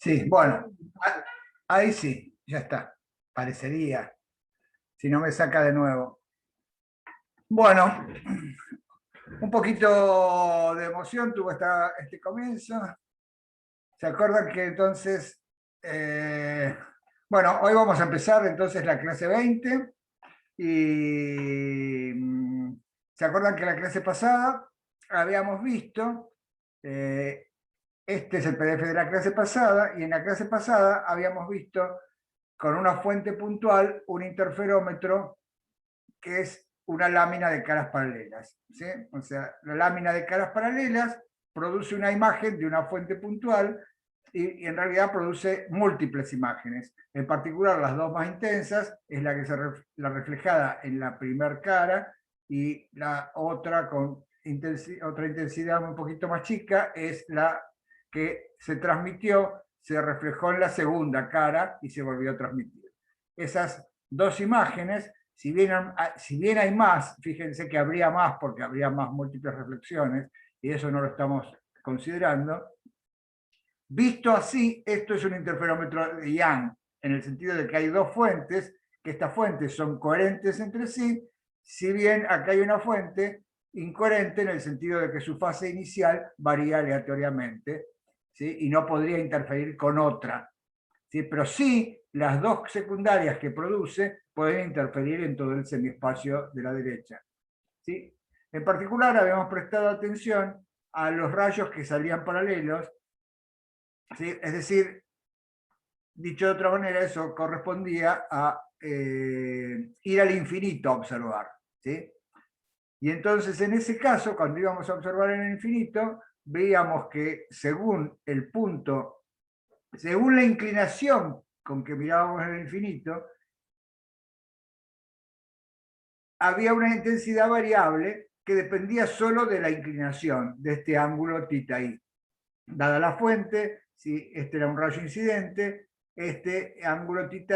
Sí, bueno, ahí sí, ya está. Parecería, si no me saca de nuevo. Bueno, un poquito de emoción tuvo este comienzo. ¿Se acuerdan que entonces, eh, bueno, hoy vamos a empezar entonces la clase 20 y se acuerdan que la clase pasada habíamos visto, eh, este es el PDF de la clase pasada y en la clase pasada habíamos visto con una fuente puntual un interferómetro que es una lámina de caras paralelas. ¿Sí? O sea, la lámina de caras paralelas produce una imagen de una fuente puntual y en realidad produce múltiples imágenes. En particular, las dos más intensas es la que la reflejada en la primer cara y la otra con otra intensidad un poquito más chica es la que se transmitió, se reflejó en la segunda cara y se volvió a transmitir. Esas dos imágenes, si bien hay más, fíjense que habría más porque habría más múltiples reflexiones, y eso no lo estamos considerando. Visto así, esto es un interferómetro de Young, en el sentido de que hay dos fuentes, que estas fuentes son coherentes entre sí, si bien acá hay una fuente incoherente en el sentido de que su fase inicial varía aleatoriamente, ¿sí? Y no podría interferir con otra. ¿Sí? Pero sí, las dos secundarias que produce pueden interferir en todo el semiespacio de la derecha. ¿Sí? En particular, habíamos prestado atención a los rayos que salían paralelos, ¿sí? Es decir, dicho de otra manera, eso correspondía a ir al infinito a observar. ¿Sí? Y entonces, en ese caso, cuando íbamos a observar en el infinito, veíamos que según el punto, según la inclinación con que mirábamos en el infinito, había una intensidad variable que dependía solo de la inclinación de este ángulo θi. Dada la fuente, si este era un rayo incidente, este ángulo θi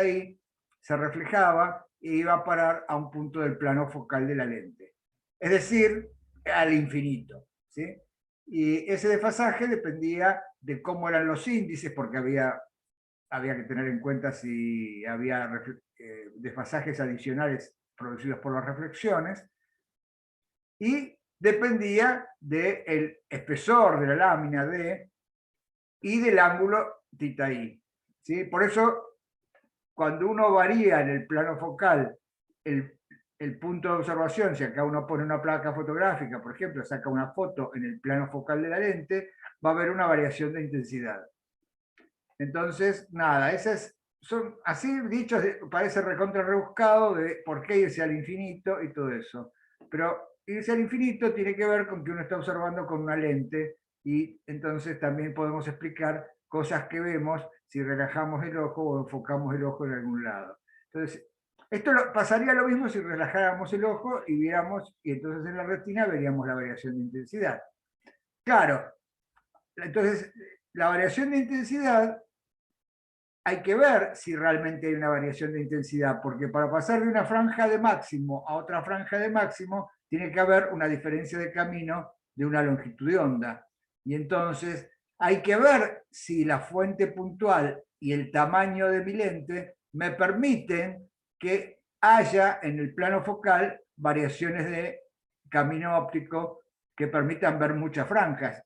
se reflejaba e iba a parar a un punto del plano focal de la lente, es decir, al infinito. ¿Sí? Y ese desfasaje dependía de cómo eran los índices, porque había que tener en cuenta si había desfasajes adicionales producidos por las reflexiones, y dependía del espesor de la lámina D y del ángulo θi. ¿Sí? Por eso, cuando uno varía en el plano focal el punto de observación, si acá uno pone una placa fotográfica, por ejemplo, saca una foto en el plano focal de la lente, va a haber una variación de intensidad. Entonces, nada, son así dicho, parece recontra rebuscado de por qué irse al infinito y todo eso. Pero irse al infinito tiene que ver con que uno está observando con una lente y entonces también podemos explicar cosas que vemos si relajamos el ojo o enfocamos el ojo en algún lado. Entonces, pasaría lo mismo si relajáramos el ojo y viéramos, y entonces en la retina veríamos la variación de intensidad. Claro, entonces la variación de intensidad hay que ver si realmente hay una variación de intensidad, porque para pasar de una franja de máximo a otra franja de máximo, tiene que haber una diferencia de camino de una longitud de onda. Y entonces hay que ver si la fuente puntual y el tamaño de mi lente me permiten que haya en el plano focal variaciones de camino óptico que permitan ver muchas franjas.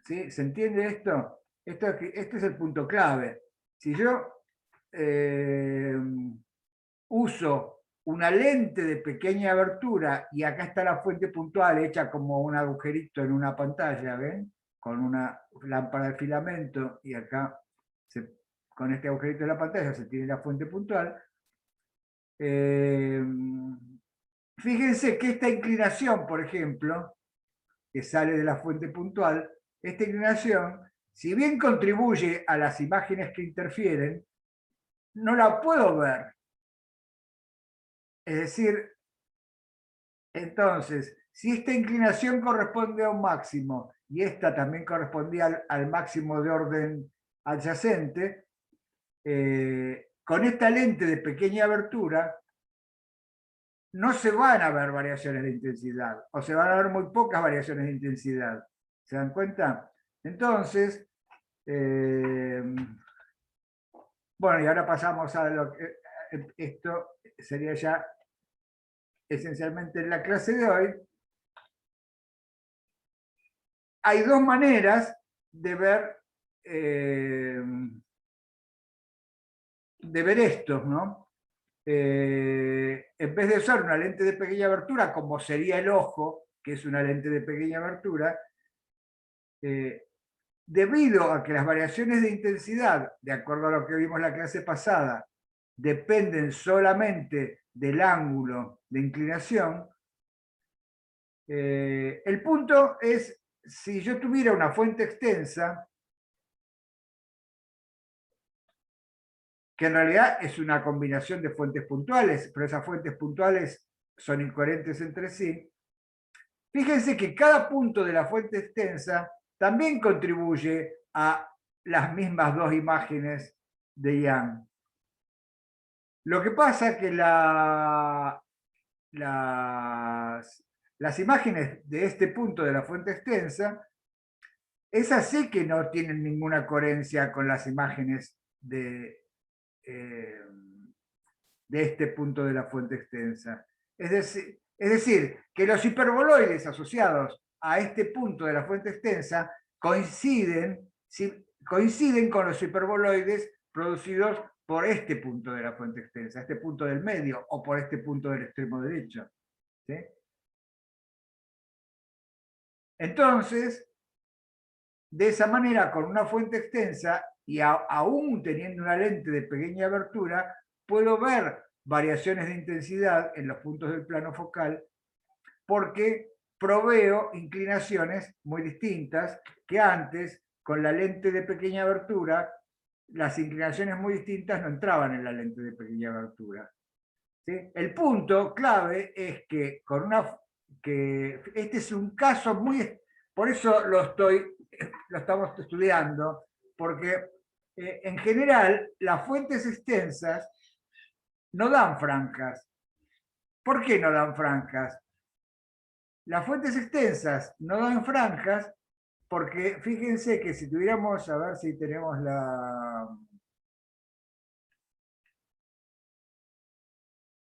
¿Sí? ¿Se entiende esto? Este es el punto clave. Si yo uso una lente de pequeña abertura y acá está la fuente puntual hecha como un agujerito en una pantalla, ¿ven? Con una lámpara de filamento y acá con este agujerito de la pantalla se tiene la fuente puntual. Fíjense que esta inclinación, por ejemplo, que sale de la fuente puntual, esta inclinación, si bien contribuye a las imágenes que interfieren, no la puedo ver. Es decir, entonces, si esta inclinación corresponde a un máximo y esta también correspondía al máximo de orden adyacente, con esta lente de pequeña abertura no se van a ver variaciones de intensidad, o se van a ver muy pocas variaciones de intensidad. ¿Se dan cuenta? Entonces, Bueno, y ahora pasamos a lo que esto sería ya esencialmente en la clase de hoy. Hay dos maneras de ver esto, ¿no? En vez de usar una lente de pequeña abertura, como sería el ojo, que es una lente de pequeña abertura, debido a que las variaciones de intensidad, de acuerdo a lo que vimos en la clase pasada, dependen solamente del ángulo de inclinación, el punto es, si yo tuviera una fuente extensa, que en realidad es una combinación de fuentes puntuales, pero esas fuentes puntuales son incoherentes entre sí, fíjense que cada punto de la fuente extensa también contribuye a las mismas dos imágenes de Yang. Lo que pasa es que las imágenes de este punto de la fuente extensa, esas sí que no tienen ninguna coherencia con las imágenes de este punto de la fuente extensa. Es decir, que los hiperboloides asociados a este punto de la fuente extensa coinciden con los hiperboloides producidos por este punto de la fuente extensa, este punto del medio, o por este punto del extremo derecho. ¿Sí? Entonces, de esa manera, con una fuente extensa y aún teniendo una lente de pequeña abertura, puedo ver variaciones de intensidad en los puntos del plano focal porque proveo inclinaciones muy distintas que antes, con la lente de pequeña abertura, las inclinaciones muy distintas no entraban en la lente de pequeña abertura. ¿Sí? El punto clave es que este es un caso muy... Por eso lo estamos estudiando, porque en general las fuentes extensas no dan franjas. ¿Por qué no dan franjas? Las fuentes extensas no dan franjas porque fíjense que si tuviéramos, a ver si tenemos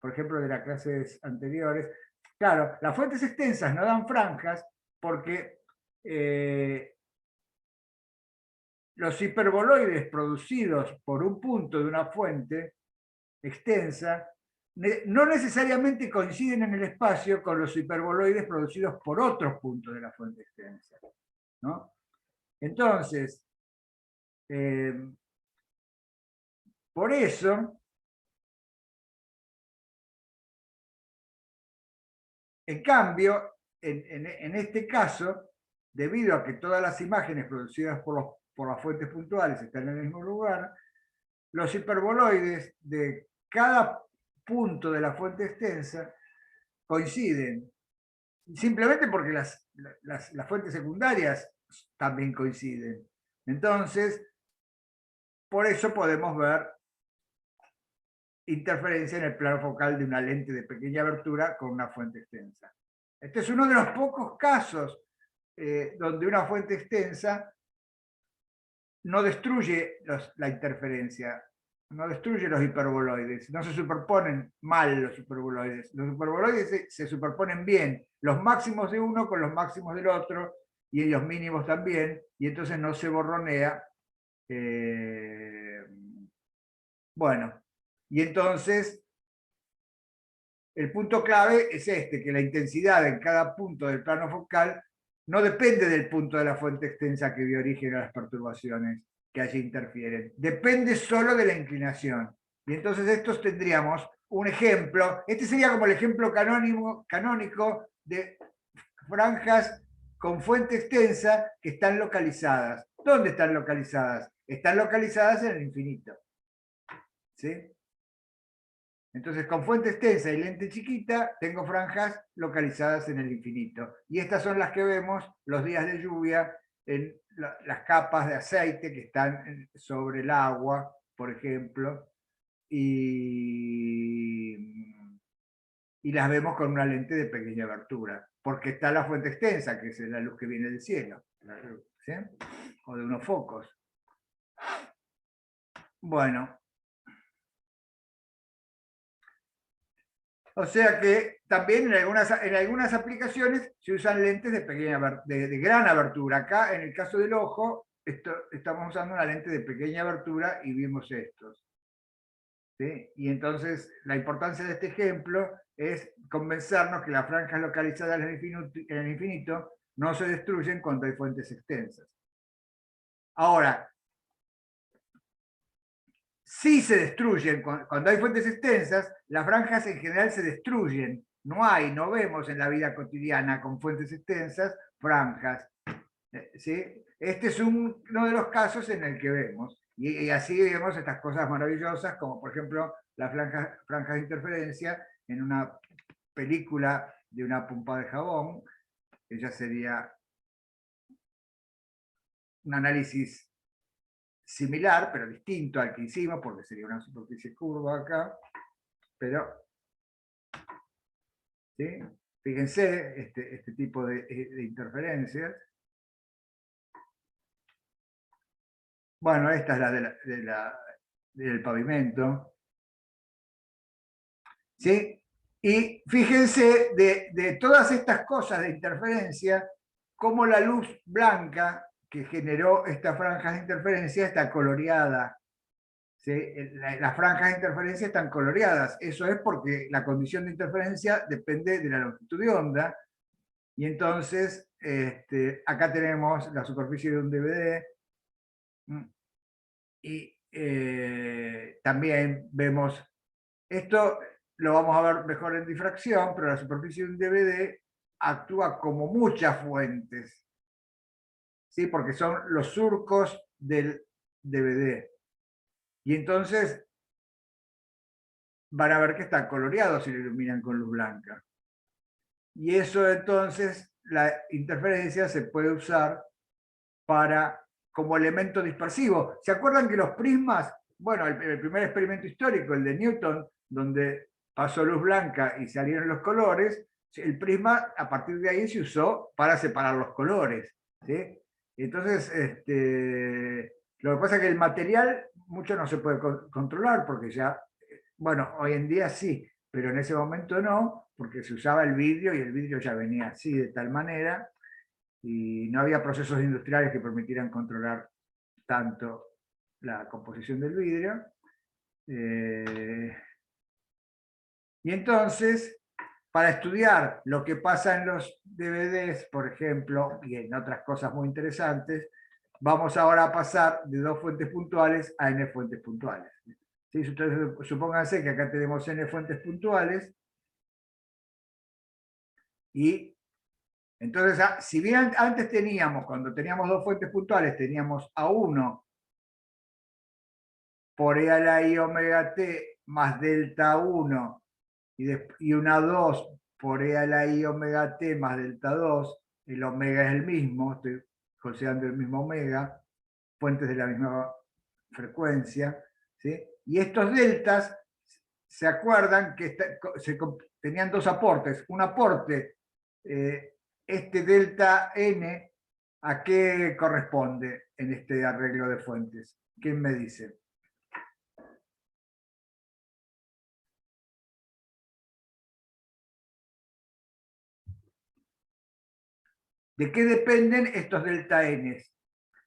por ejemplo, de las clases anteriores, claro, las fuentes extensas no dan franjas porque los hiperboloides producidos por un punto de una fuente extensa no necesariamente coinciden en el espacio con los hiperboloides producidos por otros puntos de la fuente extensa, ¿no? Entonces, por eso, en cambio, en este caso, debido a que todas las imágenes producidas por las fuentes puntuales están en el mismo lugar, los hiperboloides de cada punto de la fuente extensa coinciden, simplemente porque las fuentes secundarias también coinciden. Entonces, por eso podemos ver interferencia en el plano focal de una lente de pequeña abertura con una fuente extensa. Este es uno de los pocos casos donde una fuente extensa no destruye la interferencia, no destruye los hiperboloides, no se superponen mal los hiperboloides. Los hiperboloides se superponen bien, los máximos de uno con los máximos del otro, y los mínimos también, y entonces no se borronea. Bueno, y entonces el punto clave es este, que la intensidad en cada punto del plano focal no depende del punto de la fuente extensa que dio origen a las perturbaciones que allí interfieren. Depende solo de la inclinación. Y entonces estos tendríamos un ejemplo, este sería como el ejemplo canónico de franjas con fuente extensa que están localizadas. ¿Dónde están localizadas? Están localizadas en el infinito. ¿Sí? Entonces, con fuente extensa y lente chiquita, tengo franjas localizadas en el infinito. Y estas son las que vemos los días de lluvia en las capas de aceite que están sobre el agua, por ejemplo, y las vemos con una lente de pequeña abertura, porque está la fuente extensa, que es la luz que viene del cielo, ¿sí? O de unos focos. Bueno, O sea que también en algunas aplicaciones se usan lentes de gran abertura. Acá, en el caso del ojo, estamos usando una lente de pequeña abertura y vimos estos. ¿Sí? Y entonces la importancia de este ejemplo es convencernos que las franjas localizadas en el infinito no se destruyen cuando hay fuentes extensas. Ahora, sí se destruyen, cuando hay fuentes extensas, las franjas en general se destruyen. No vemos en la vida cotidiana con fuentes extensas franjas. ¿Sí? Este es uno de los casos en el que vemos. Y así vemos estas cosas maravillosas, como por ejemplo las franjas de interferencia en una película de una pompa de jabón, que ya sería un análisis similar, pero distinto al que hicimos, porque sería una superficie curva acá, pero ¿sí? Fíjense este tipo de interferencias. Bueno, esta es la del pavimento. ¿Sí? Y fíjense de todas estas cosas de interferencia, cómo la luz blanca que generó estas franjas de interferencia está coloreada. ¿Sí? Las franjas de interferencia están coloreadas. Eso es porque la condición de interferencia depende de la longitud de onda. Y entonces, acá tenemos la superficie de un DVD. Y también vemos, esto lo vamos a ver mejor en difracción, pero la superficie de un DVD actúa como muchas fuentes. ¿Sí? Porque son los surcos del DVD. Y entonces van a ver que está coloreado si lo iluminan con luz blanca. Y eso entonces, la interferencia se puede usar como elemento dispersivo. ¿Se acuerdan que los prismas, bueno, el primer experimento histórico, el de Newton, donde pasó luz blanca y salieron los colores, el prisma a partir de ahí se usó para separar los colores. ¿Sí? Entonces, lo que pasa es que el material mucho no se puede controlar porque ya, bueno, hoy en día sí, pero en ese momento no, porque se usaba el vidrio y el vidrio ya venía así de tal manera y no había procesos industriales que permitieran controlar tanto la composición del vidrio. Y entonces, para estudiar lo que pasa en los DVDs, por ejemplo, y en otras cosas muy interesantes, vamos ahora a pasar de 2 fuentes puntuales a n fuentes puntuales. ¿Sí? Entonces, supónganse que acá tenemos n fuentes puntuales y entonces, si bien antes teníamos, cuando teníamos 2 fuentes puntuales, teníamos A1 por E a la I omega t más delta 1 y una 2 por E a la I omega t más delta 2, el omega es el mismo, estoy considerando el mismo omega, fuentes de la misma frecuencia, ¿sí? Y estos deltas, ¿se acuerdan que tenían 2 aportes? Un aporte, este delta n, ¿a qué corresponde en este arreglo de fuentes? ¿Quién me dice? ¿De qué dependen estos delta n?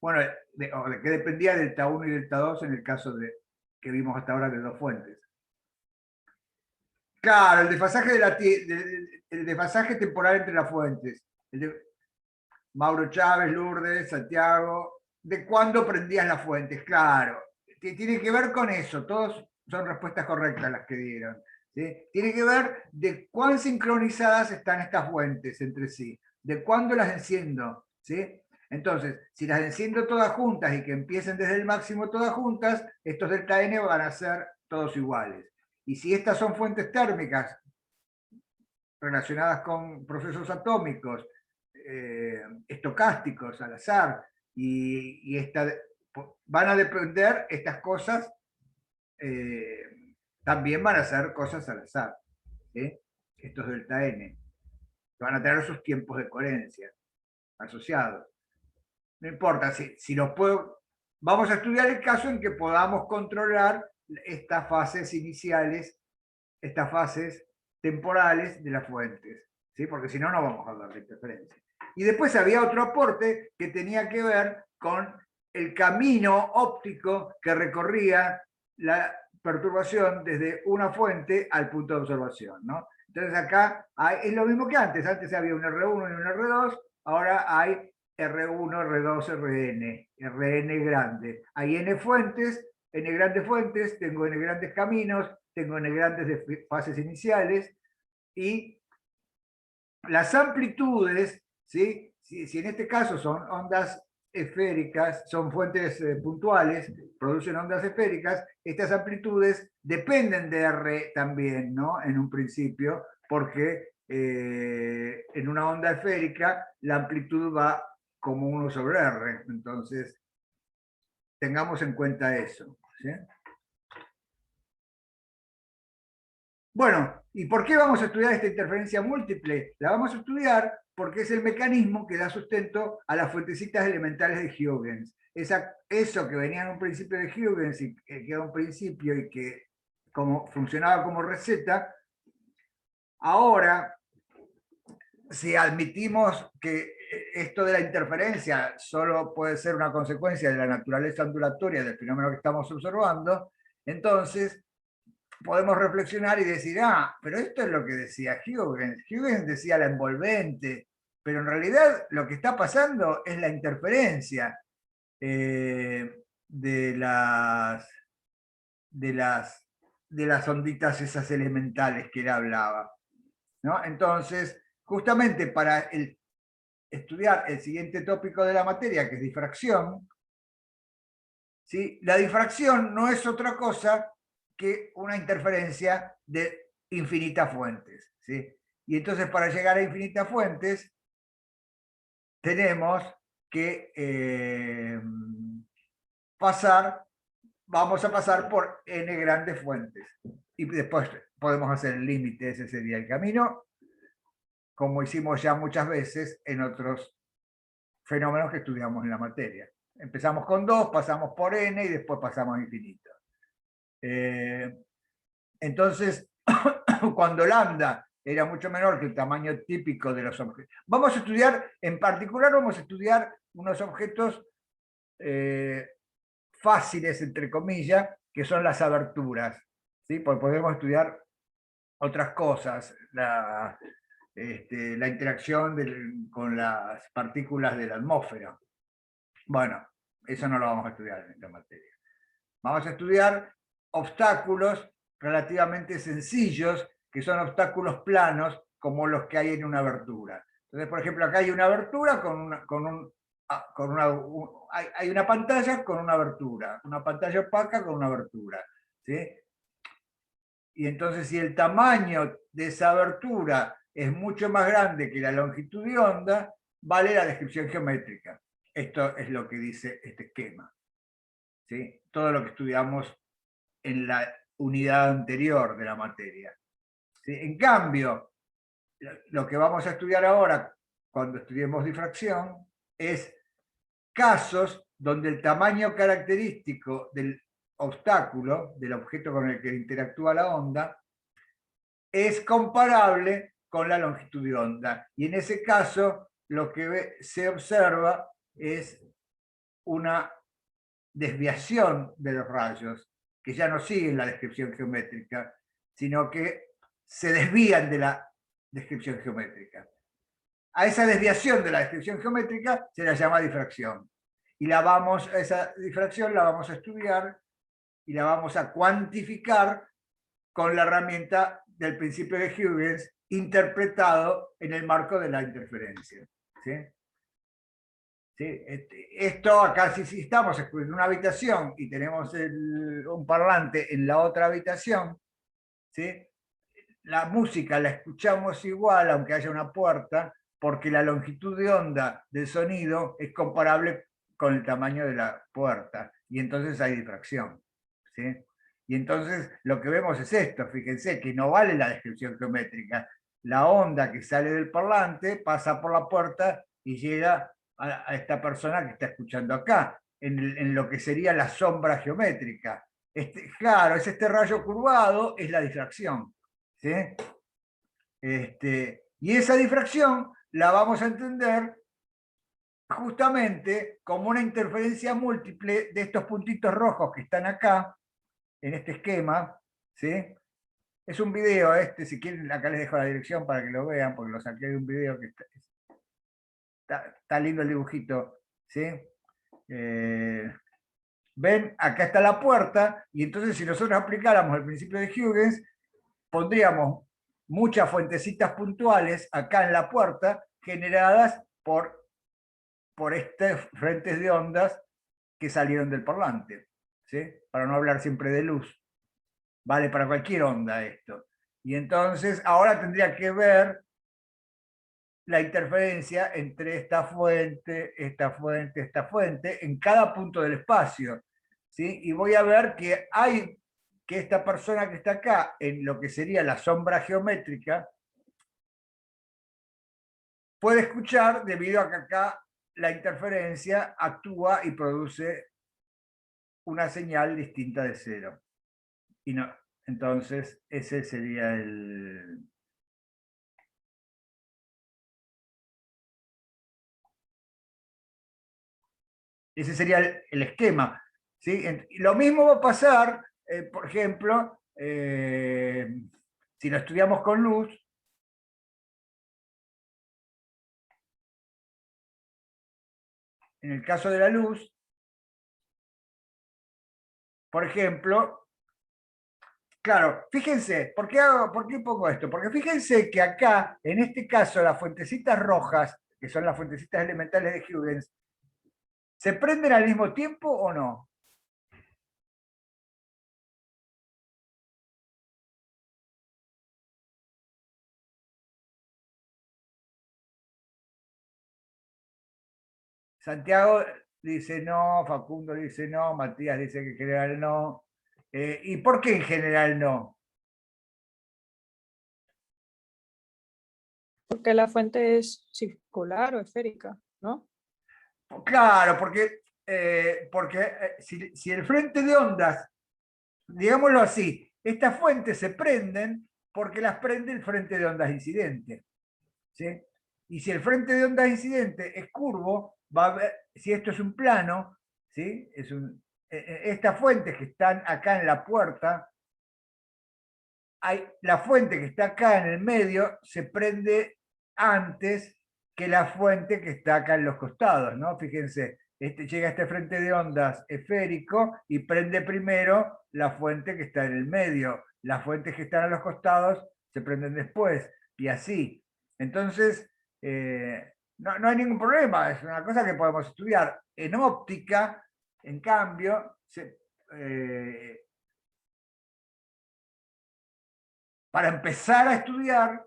Bueno, ¿de qué dependía delta 1 y delta 2 en el caso que vimos hasta ahora de 2 fuentes? Claro, el desfasaje temporal entre las fuentes. Mauro Chávez, Lourdes, Santiago, ¿de cuándo prendías las fuentes? Claro, tiene que ver con eso, todos son respuestas correctas las que dieron. ¿Sí? Tiene que ver de cuán sincronizadas están estas fuentes entre sí, de cuándo las enciendo. ¿Sí? Entonces, si las enciendo todas juntas y que empiecen desde el máximo todas juntas, estos delta n van a ser todos iguales. Y si estas son fuentes térmicas relacionadas con procesos atómicos, estocásticos al azar, y van a depender estas cosas, también van a ser cosas al azar. Estos delta n van a tener sus tiempos de coherencia asociados. No importa, si los puedo, vamos a estudiar el caso en que podamos controlar estas fases iniciales, estas fases temporales de las fuentes, ¿sí? Porque si no, no vamos a hablar de interferencia. Y después había otro aporte que tenía que ver con el camino óptico que recorría la perturbación desde una fuente al punto de observación, ¿no? Entonces acá es lo mismo que antes. Antes había un R1 y un R2, ahora hay R1, R2, Rn, Rn grande. Hay n fuentes, n grandes fuentes, tengo n grandes caminos, tengo n grandes fases iniciales, y las amplitudes, ¿sí? Si en este caso son ondas esféricas, son fuentes puntuales, producen ondas esféricas, estas amplitudes dependen de R también, ¿no? En un principio, porque en una onda esférica la amplitud va como 1 sobre R. Entonces, tengamos en cuenta eso, ¿sí? Bueno, ¿y por qué vamos a estudiar esta interferencia múltiple? La vamos a estudiar porque es el mecanismo que da sustento a las fuentecitas elementales de Huygens. Eso que venía en un principio de Huygens y que era un principio y que funcionaba como receta, ahora, si admitimos que esto de la interferencia solo puede ser una consecuencia de la naturaleza ondulatoria del fenómeno que estamos observando, entonces podemos reflexionar y decir, pero esto es lo que decía Huygens. Huygens decía la envolvente, pero en realidad lo que está pasando es la interferencia de las onditas esas elementales que él hablaba, ¿no? Entonces, justamente para estudiar el siguiente tópico de la materia, que es difracción, ¿sí? La difracción no es otra cosa que una interferencia de infinitas fuentes, ¿sí? Y entonces para llegar a infinitas fuentes tenemos que vamos a pasar por n grandes fuentes. Y después podemos hacer el límite, ese sería el camino, como hicimos ya muchas veces en otros fenómenos que estudiamos en la materia. Empezamos con 2, pasamos por n y después pasamos a infinito. Entonces, cuando lambda era mucho menor que el tamaño típico de los objetos. Vamos a estudiar, en particular vamos a estudiar unos objetos fáciles, entre comillas, que son las aberturas, ¿sí? Porque podemos estudiar otras cosas, la interacción con las partículas de la atmósfera. Bueno, eso no lo vamos a estudiar en esta materia. Vamos a estudiar obstáculos relativamente sencillos, que son obstáculos planos, como los que hay en una abertura. Entonces, por ejemplo, acá hay una abertura hay una pantalla con una abertura, una pantalla opaca con una abertura, ¿sí? Y entonces, si el tamaño de esa abertura es mucho más grande que la longitud de onda, vale la descripción geométrica. Esto es lo que dice este esquema, ¿sí? Todo lo que estudiamos en la unidad anterior de la materia, ¿sí? En cambio, lo que vamos a estudiar ahora, cuando estudiemos difracción, es casos donde el tamaño característico del obstáculo, del objeto con el que interactúa la onda, es comparable con la longitud de onda. Y en ese caso, lo que se observa es una desviación de los rayos, que ya no siguen la descripción geométrica, sino que se desvían de la descripción geométrica. A esa desviación de la descripción geométrica se la llama difracción. Y esa difracción la vamos a estudiar y la vamos a cuantificar con la herramienta del principio de Huygens interpretado en el marco de la interferencia. ¿Sí? ¿Sí? Esto acá, si estamos en una habitación y tenemos un parlante en la otra habitación, ¿sí? La música la escuchamos igual, aunque haya una puerta, porque la longitud de onda del sonido es comparable con el tamaño de la puerta, y entonces hay difracción, ¿sí? Y entonces lo que vemos es esto, fíjense que no vale la descripción geométrica. La onda que sale del parlante pasa por la puerta y llega a esta persona que está escuchando acá, en lo que sería la sombra geométrica. Claro, es este rayo curvado, es la difracción, ¿sí? Y esa difracción la vamos a entender justamente como una interferencia múltiple de estos puntitos rojos que están acá, en este esquema, ¿sí? Es un video si quieren, acá les dejo la dirección para que lo vean, porque lo saqué de un video que está lindo el dibujito, ¿sí? Ven, acá está la puerta, y entonces si nosotros aplicáramos el principio de Huygens, pondríamos muchas fuentecitas puntuales acá en la puerta, generadas por estos frentes de ondas que salieron del parlante, ¿sí? Para no hablar siempre de luz. Vale para cualquier onda esto. Y entonces ahora tendría que ver la interferencia entre esta fuente, esta fuente, esta fuente, en cada punto del espacio, ¿sí? Y voy a ver que esta persona que está acá, en lo que sería la sombra geométrica, puede escuchar debido a que acá la interferencia actúa y produce una señal distinta de cero. Y no, entonces ese sería ese sería el esquema, ¿sí? Lo mismo va a pasar, por ejemplo, si lo estudiamos con luz. En el caso de la luz, por ejemplo, claro, fíjense, ¿por qué pongo esto? Porque fíjense que acá, en este caso, las fuentecitas rojas, que son las fuentecitas elementales de Huygens, ¿se prenden al mismo tiempo o no? Santiago dice no, Facundo dice no, Matías dice que en general no. ¿Y por qué en general no? Porque la fuente es circular o esférica, ¿no? Claro, porque, si el frente de ondas, digámoslo así, estas fuentes se prenden porque las prende el frente de ondas incidente, ¿sí? Y si el frente de ondas incidente es curvo, va a haber, si esto es un plano, ¿sí? Estas fuentes que están acá en la puerta, la fuente que está acá en el medio se prende antes que la fuente que está acá en los costados, ¿no? Fíjense, llega este frente de ondas esférico y prende primero la fuente que está en el medio. Las fuentes que están a los costados se prenden después, y así. Entonces, no hay ningún problema, es una cosa que podemos estudiar. En óptica, en cambio, para empezar a estudiar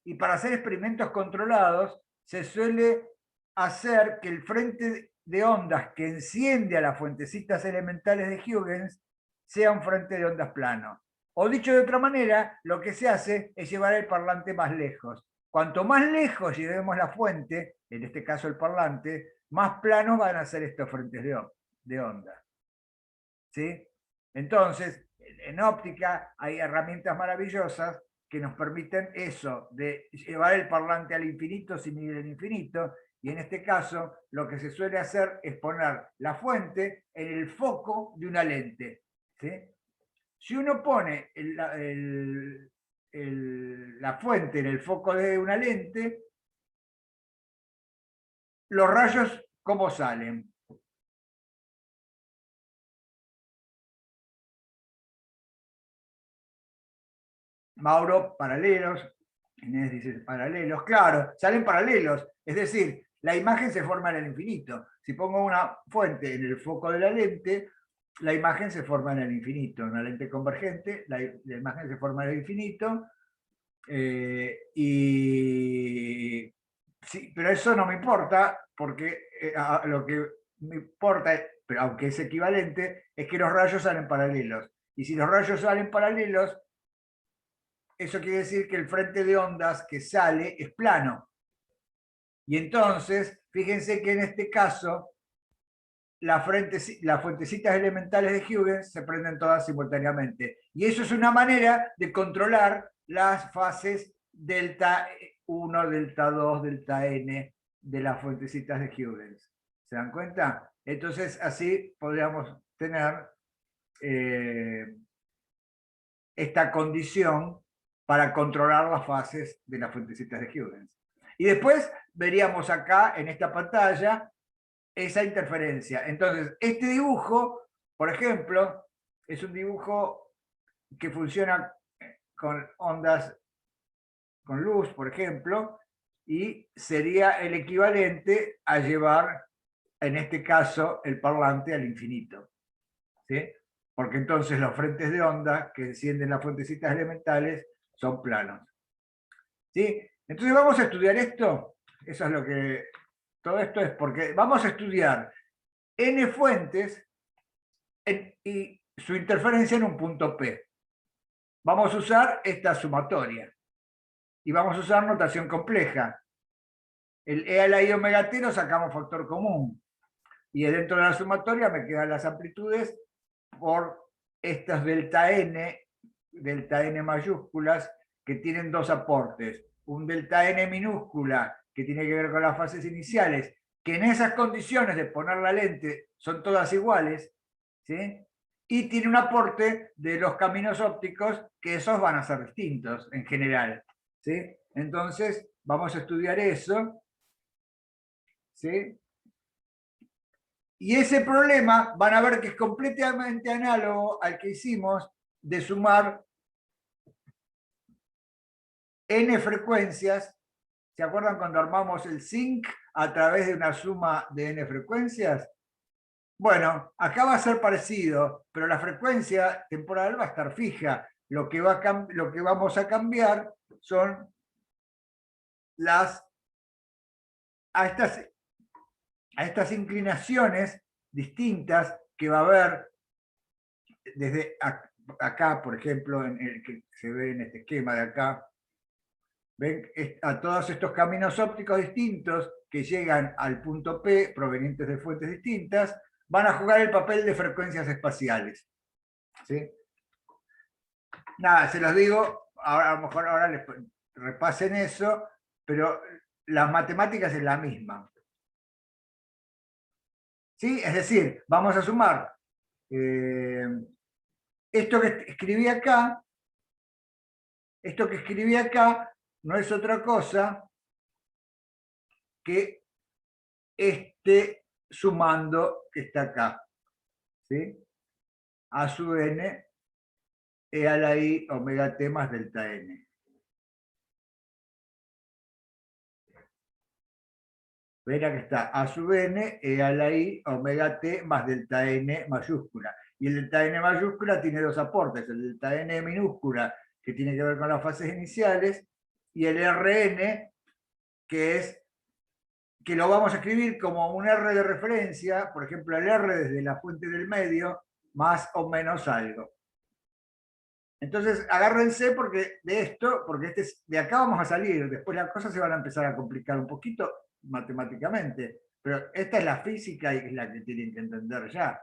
y para hacer experimentos controlados, se suele hacer que el frente de ondas que enciende a las fuentecitas elementales de Huygens sea un frente de ondas plano. O dicho de otra manera, lo que se hace es llevar el parlante más lejos. Cuanto más lejos llevemos la fuente, en este caso el parlante, más planos van a ser estos frentes de onda. ¿Sí? Entonces, en óptica hay herramientas maravillosas que nos permiten eso, de llevar el parlante al infinito sin ir al infinito, y en este caso lo que se suele hacer es poner la fuente en el foco de una lente. ¿Sí? Si uno pone la fuente en el foco de una lente, los rayos, ¿cómo salen? Mauro, paralelos. Inés dice paralelos. Claro, salen paralelos. Es decir, la imagen se forma en el infinito. Si pongo una fuente en el foco de la lente, la imagen se forma en el infinito. Una lente convergente, la imagen se forma en el infinito. Sí, pero eso no me importa, porque lo que me importa, pero aunque es equivalente, es que los rayos salen paralelos. Y si los rayos salen paralelos, eso quiere decir que el frente de ondas que sale es plano. Y entonces, fíjense que en este caso, las fuentecitas elementales de Huygens se prenden todas simultáneamente. Y eso es una manera de controlar las fases delta 1, delta 2, delta n de las fuentecitas de Huygens. ¿Se dan cuenta? Entonces, así podríamos tener esta condición para controlar las fases de las fuentecitas de Huygens. Y después veríamos acá, en esta pantalla, esa interferencia. Entonces, este dibujo, por ejemplo, es un dibujo que funciona con ondas, con luz, por ejemplo, y sería el equivalente a llevar, en este caso, el parlante al infinito. ¿Sí? Porque entonces los frentes de onda que encienden las fuentecitas elementales son planos. ¿Sí? Entonces vamos a estudiar esto. Eso es lo que... Todo esto es porque vamos a estudiar n fuentes y su interferencia en un punto P. Vamos a usar esta sumatoria. Y vamos a usar notación compleja. El E a la I omega t lo sacamos factor común. Y dentro de la sumatoria me quedan las amplitudes por estas delta n mayúsculas, que tienen dos aportes. Un delta n minúscula, que tiene que ver con las fases iniciales, que en esas condiciones de poner la lente son todas iguales, ¿sí? Y tiene un aporte de los caminos ópticos, que esos van a ser distintos en general, ¿sí? Entonces, vamos a estudiar eso, ¿sí? Y ese problema van a ver que es completamente análogo al que hicimos de sumar n frecuencias. ¿Se acuerdan cuando armamos el zinc a través de una suma de n frecuencias? Bueno, acá va a ser parecido, pero la frecuencia temporal va a estar fija. Lo que vamos a cambiar son a estas inclinaciones distintas que va a haber desde acá, por ejemplo, en el que se ve en este esquema de acá. Ven a todos estos caminos ópticos distintos que llegan al punto P, provenientes de fuentes distintas, van a jugar el papel de frecuencias espaciales. ¿Sí? Nada, se los digo, ahora, a lo mejor ahora les repasen eso, pero las matemáticas es la misma. ¿Sí? Es decir, vamos a sumar esto que escribí acá no es otra cosa que este sumando que está acá. ¿Sí? A sub n e a la i omega t más delta n. Ven que está a sub n e a la i omega t más delta n mayúscula. Y el delta n mayúscula tiene dos aportes, el delta n minúscula, que tiene que ver con las fases iniciales, y el Rn, que lo vamos a escribir como un R de referencia, por ejemplo, el R desde la fuente del medio, más o menos algo. Entonces, agárrense porque de esto, porque de acá vamos a salir, después las cosas se van a empezar a complicar un poquito matemáticamente, pero esta es la física y es la que tienen que entender ya.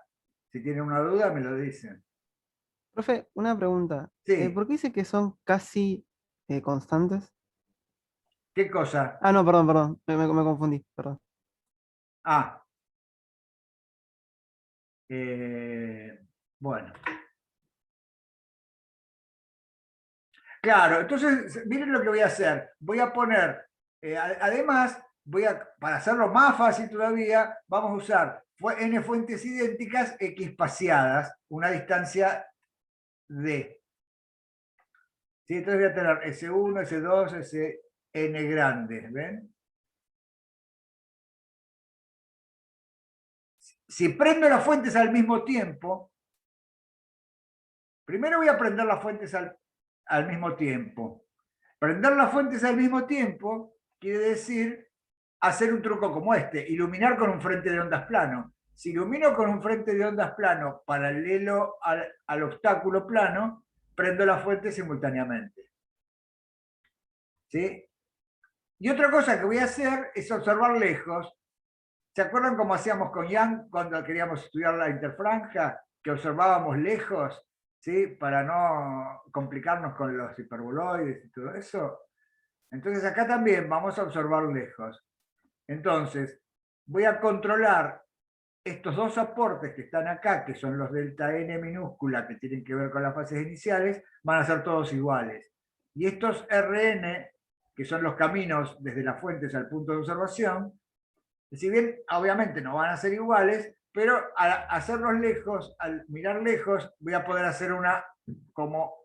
Si tienen una duda, me lo dicen. Profe, una pregunta. Sí, ¿Por qué dice que son casi constantes? ¿qué cosa? Ah, no, perdón. Me confundí, perdón. Ah, bueno. Claro, entonces, miren lo que voy a hacer. Voy a poner, además, para hacerlo más fácil todavía, vamos a usar n fuentes idénticas equispaciadas, una distancia d. ¿Sí? Entonces voy a tener S1, S2, Sn grandes, ¿ven? Si prendo las fuentes al mismo tiempo, primero voy a prender las fuentes al mismo tiempo. Prender las fuentes al mismo tiempo quiere decir hacer un truco como este, iluminar con un frente de ondas plano. Si ilumino con un frente de ondas plano paralelo al obstáculo plano, prendo la fuente simultáneamente. ¿Sí? Y otra cosa que voy a hacer es observar lejos. ¿Se acuerdan cómo hacíamos con Young cuando queríamos estudiar la interfranja? Que observábamos lejos, ¿sí? Para no complicarnos con los hiperboloides y todo eso. Entonces acá también vamos a observar lejos. Entonces, voy a controlar estos dos aportes que están acá, que son los delta n minúscula, que tienen que ver con las fases iniciales, van a ser todos iguales. Y estos Rn, que son los caminos desde las fuentes al punto de observación, si bien obviamente no van a ser iguales, pero al hacerlos lejos, al mirar lejos, voy a poder hacer una como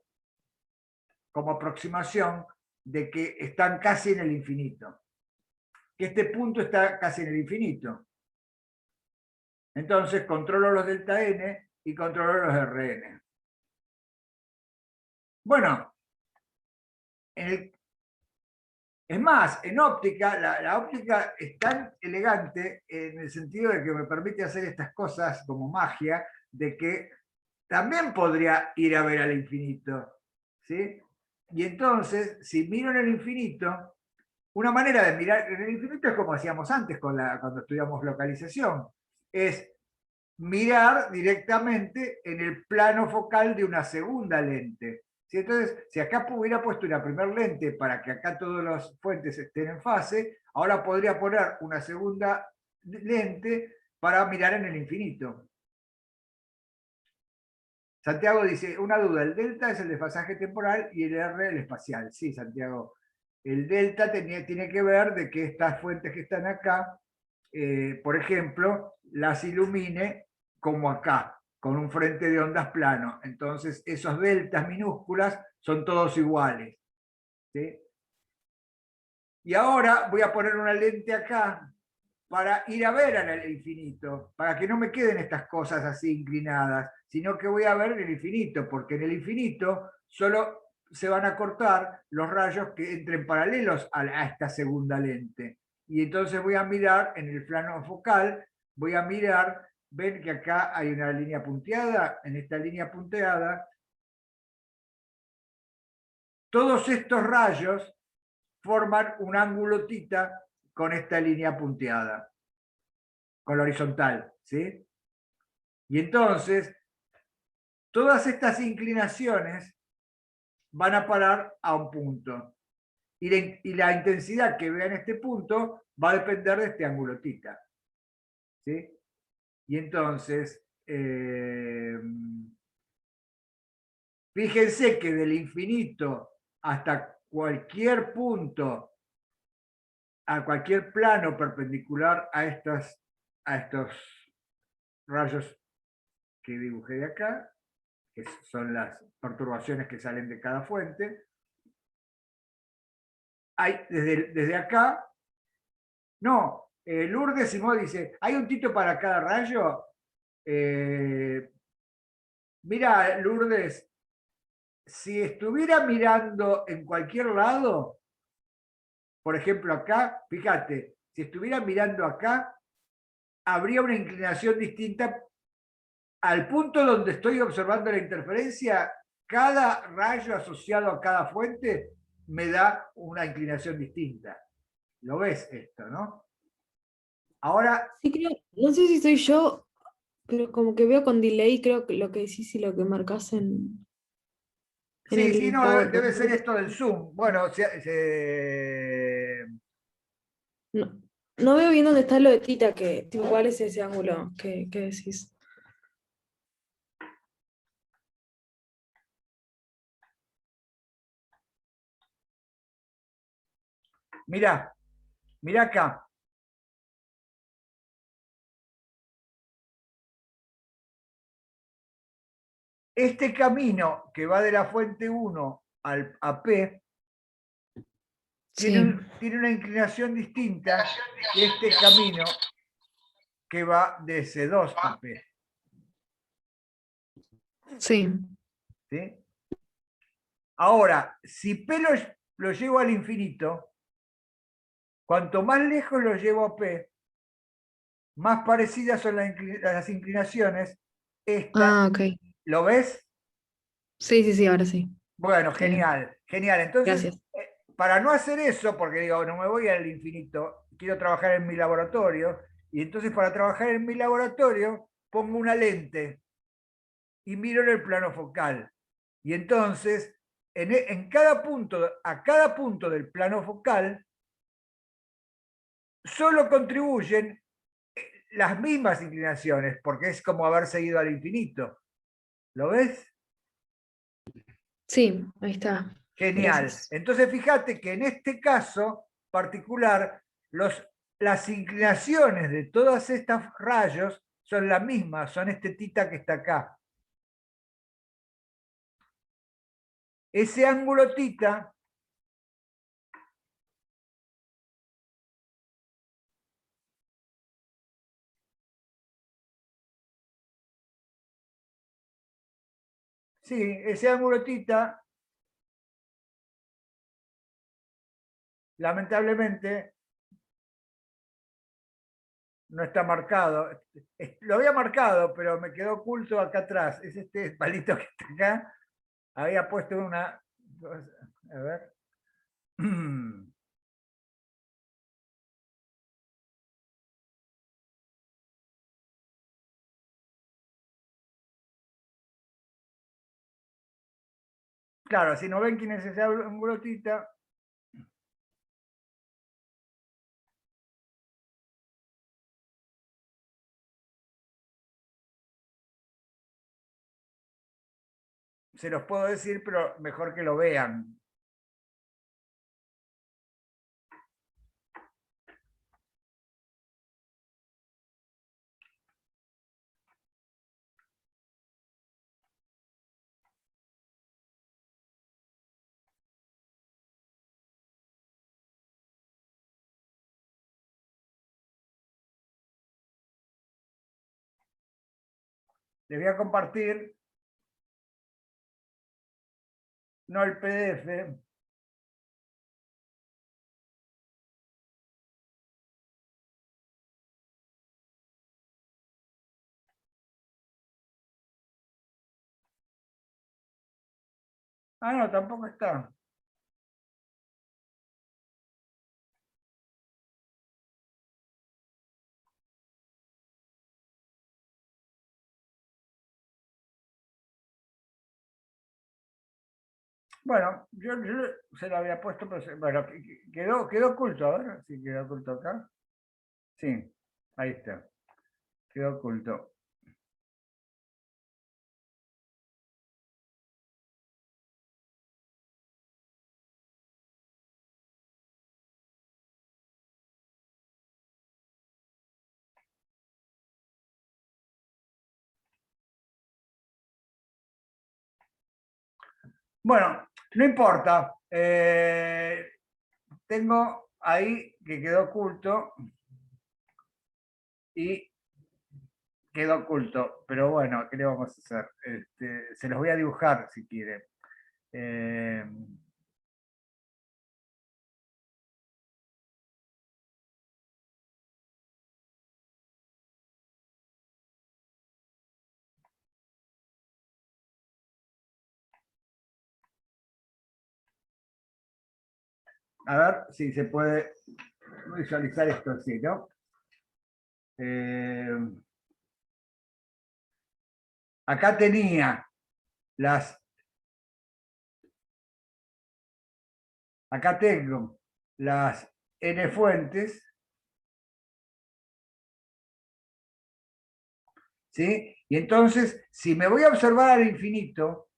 aproximación de que están casi en el infinito. Que este punto está casi en el infinito. Entonces controlo los delta n y controlo los Rn. Bueno, es más, en óptica, la óptica es tan elegante en el sentido de que me permite hacer estas cosas como magia, de que también podría ir a ver al infinito. ¿Sí? Y entonces, si miro en el infinito, una manera de mirar en el infinito es como hacíamos antes cuando estudiamos localización, es mirar directamente en el plano focal de una segunda lente. ¿Sí? Entonces, si acá hubiera puesto una primera lente para que acá todas las fuentes estén en fase, ahora podría poner una segunda lente para mirar en el infinito. Santiago dice, una duda, el delta es el desfasaje temporal y el R el espacial. Sí, Santiago, el delta tiene que ver de que estas fuentes que están acá, por ejemplo, las ilumine como acá, con un frente de ondas plano. Entonces, esos deltas minúsculas son todos iguales. ¿Sí? Y ahora voy a poner una lente acá para ir a ver al infinito, para que no me queden estas cosas así inclinadas, sino que voy a ver el infinito, porque en el infinito solo se van a cortar los rayos que entren paralelos a esta segunda lente. Y entonces voy a mirar en el plano focal, voy a mirar, ven que acá hay una línea punteada, en esta línea punteada, todos estos rayos forman un ángulo tita con esta línea punteada, con la horizontal, ¿sí? Y entonces, todas estas inclinaciones van a parar a un punto. Y la intensidad que vea en este punto va a depender de este ángulo tita. ¿Sí? Y entonces, fíjense que del infinito hasta cualquier punto, a cualquier plano perpendicular a estos rayos que dibujé de acá, que son las perturbaciones que salen de cada fuente, hay desde acá, no, Lourdes Simón dice, ¿hay un tito para cada rayo? Mira, Lourdes, si estuviera mirando en cualquier lado, por ejemplo acá, fíjate, si estuviera mirando acá, habría una inclinación distinta al punto donde estoy observando la interferencia. Cada rayo asociado a cada fuente me da una inclinación distinta. ¿Lo ves esto, no? Ahora, Sí, creo, no sé si soy yo, pero como que veo con delay, creo que lo que decís y lo que marcas en sí, sí, el no, debe ser PowerPoint. esto del Zoom. Bueno, No, no veo bien dónde está lo de Tita, que, tipo, ¿cuál es ese ángulo que decís? mirá, mirá acá. Este camino que va de la fuente 1 a P Sí, tiene una inclinación distinta que este camino que va de C2 a P. sí. ¿Sí? Ahora, si P lo llevo al infinito, cuanto más lejos lo llevo a P, más parecidas son las inclinaciones. Esta, Ah, ok. ¿lo ves? Sí, sí, sí, ahora sí. Bueno, Está bien. genial, genial. Entonces, Gracias. para no hacer eso, porque digo, no me voy al infinito, quiero trabajar en mi laboratorio, y entonces para trabajar en mi laboratorio pongo una lente y miro en el plano focal. Y entonces en cada punto, a cada punto del plano focal, solo contribuyen las mismas inclinaciones, porque es como haber seguido al infinito. ¿Lo ves? Sí, ahí está. Genial. Gracias. Entonces, fíjate que en este caso particular, las inclinaciones de todas estas rayos son las mismas, son este tita que está acá. Ese ángulo tita sí, ese ángulo tita, lamentablemente, no está marcado. Lo había marcado, pero me quedó oculto acá atrás. Es este palito que está acá. Había puesto una... A ver. Claro, si no ven quién es ese ángulo tita, se los puedo decir, pero mejor que lo vean. Les voy a compartir, no el PDF, ah, no, tampoco está. Bueno, yo se lo había puesto, pero bueno, quedó oculto ahora. Sí, quedó oculto acá. Sí, ahí está. Quedó oculto. Bueno, no importa. Tengo ahí que quedó oculto y quedó oculto. Pero bueno, ¿qué le vamos a hacer? Se los voy a dibujar si quieren. Eh, a ver si se puede visualizar esto así, ¿no? Acá tenía acá tengo las n fuentes, ¿sí? Y entonces, si me voy a observar al infinito,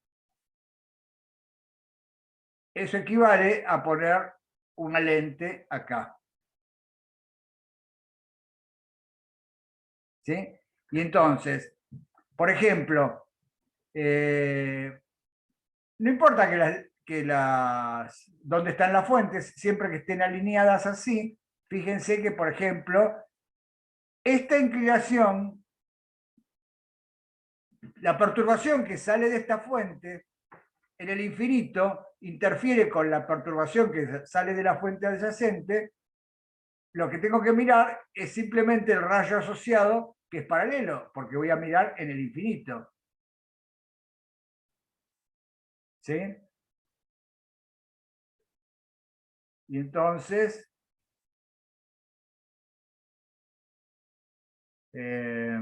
eso equivale a poner una lente acá, ¿sí? Y entonces, por ejemplo, no importa dónde están las fuentes, siempre que estén alineadas así, fíjense que, por ejemplo, esta inclinación, la perturbación que sale de esta fuente en el infinito interfiere con la perturbación que sale de la fuente adyacente. Lo que tengo que mirar es simplemente el rayo asociado, que es paralelo, porque voy a mirar en el infinito. ¿Sí? Y entonces, eh,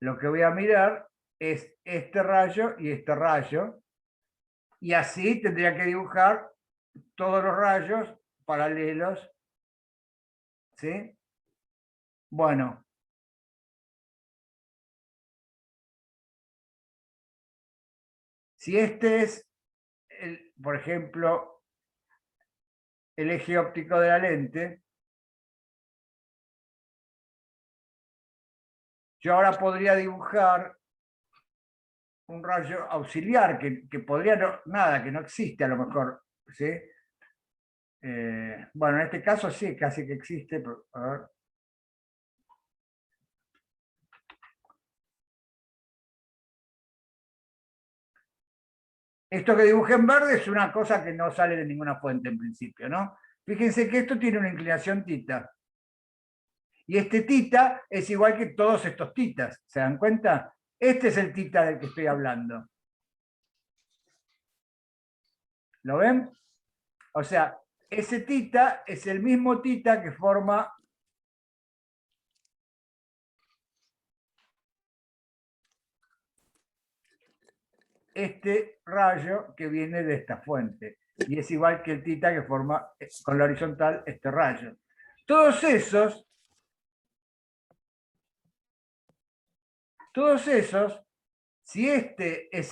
lo que voy a mirar es este rayo y este rayo, y así tendría que dibujar todos los rayos paralelos, ¿sí? Bueno. Si este es, por ejemplo, el eje óptico de la lente, yo ahora podría dibujar un rayo auxiliar que podría, nada, que no existe a lo mejor, ¿sí? Bueno, en este caso sí, casi que existe, pero, a ver. Esto que dibujé en verde es una cosa que no sale de ninguna fuente en principio, ¿no? Fíjense que esto tiene una inclinación tita. Y este tita es igual que todos estos titas, ¿se dan cuenta? Este es el tita del que estoy hablando. ¿Lo ven? O sea, ese tita es el mismo tita que forma este rayo que viene de esta fuente. Y es igual que el tita que forma con la horizontal este rayo. Todos esos, si este es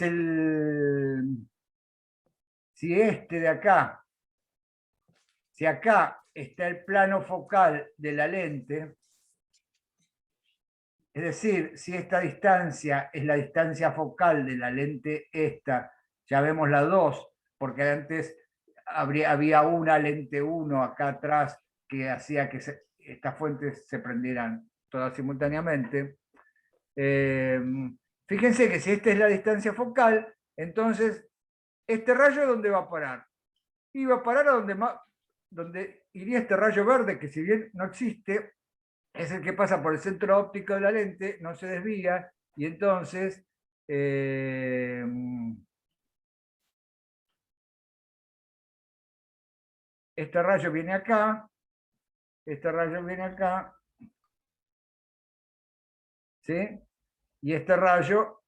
si este de acá, si acá está el plano focal de la lente, es decir, si esta distancia es la distancia focal de la lente esta, ya vemos la 2, porque antes había una lente 1 acá atrás que hacía que estas fuentes se prendieran todas simultáneamente. Fíjense que si esta es la distancia focal, entonces, ¿este rayo dónde va a parar? Y va a parar a donde iría este rayo verde, que si bien no existe, es el que pasa por el centro óptico de la lente, no se desvía, y entonces este rayo viene acá, este rayo viene acá, ¿sí? Y este rayo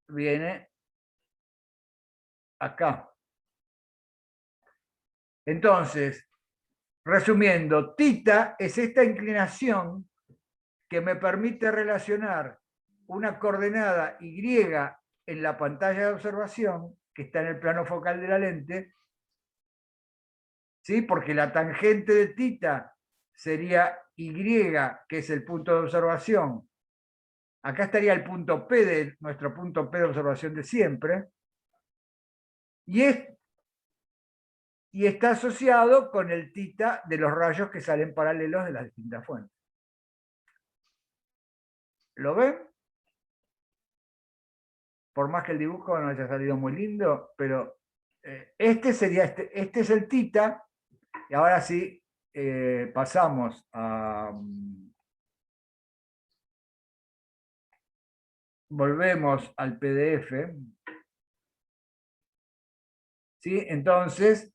viene acá. Entonces, resumiendo, tita es esta inclinación que me permite relacionar una coordenada Y en la pantalla de observación, que está en el plano focal de la lente, ¿sí? Porque la tangente de tita sería Y, que es el punto de observación. Acá estaría el punto P de nuestro punto P de observación de siempre. Y está asociado con el tita de los rayos que salen paralelos de las distintas fuentes. ¿Lo ven? Por más que el dibujo no haya salido muy lindo, pero este es el tita, y ahora sí pasamos a... volvemos al PDF. ¿Sí? Entonces,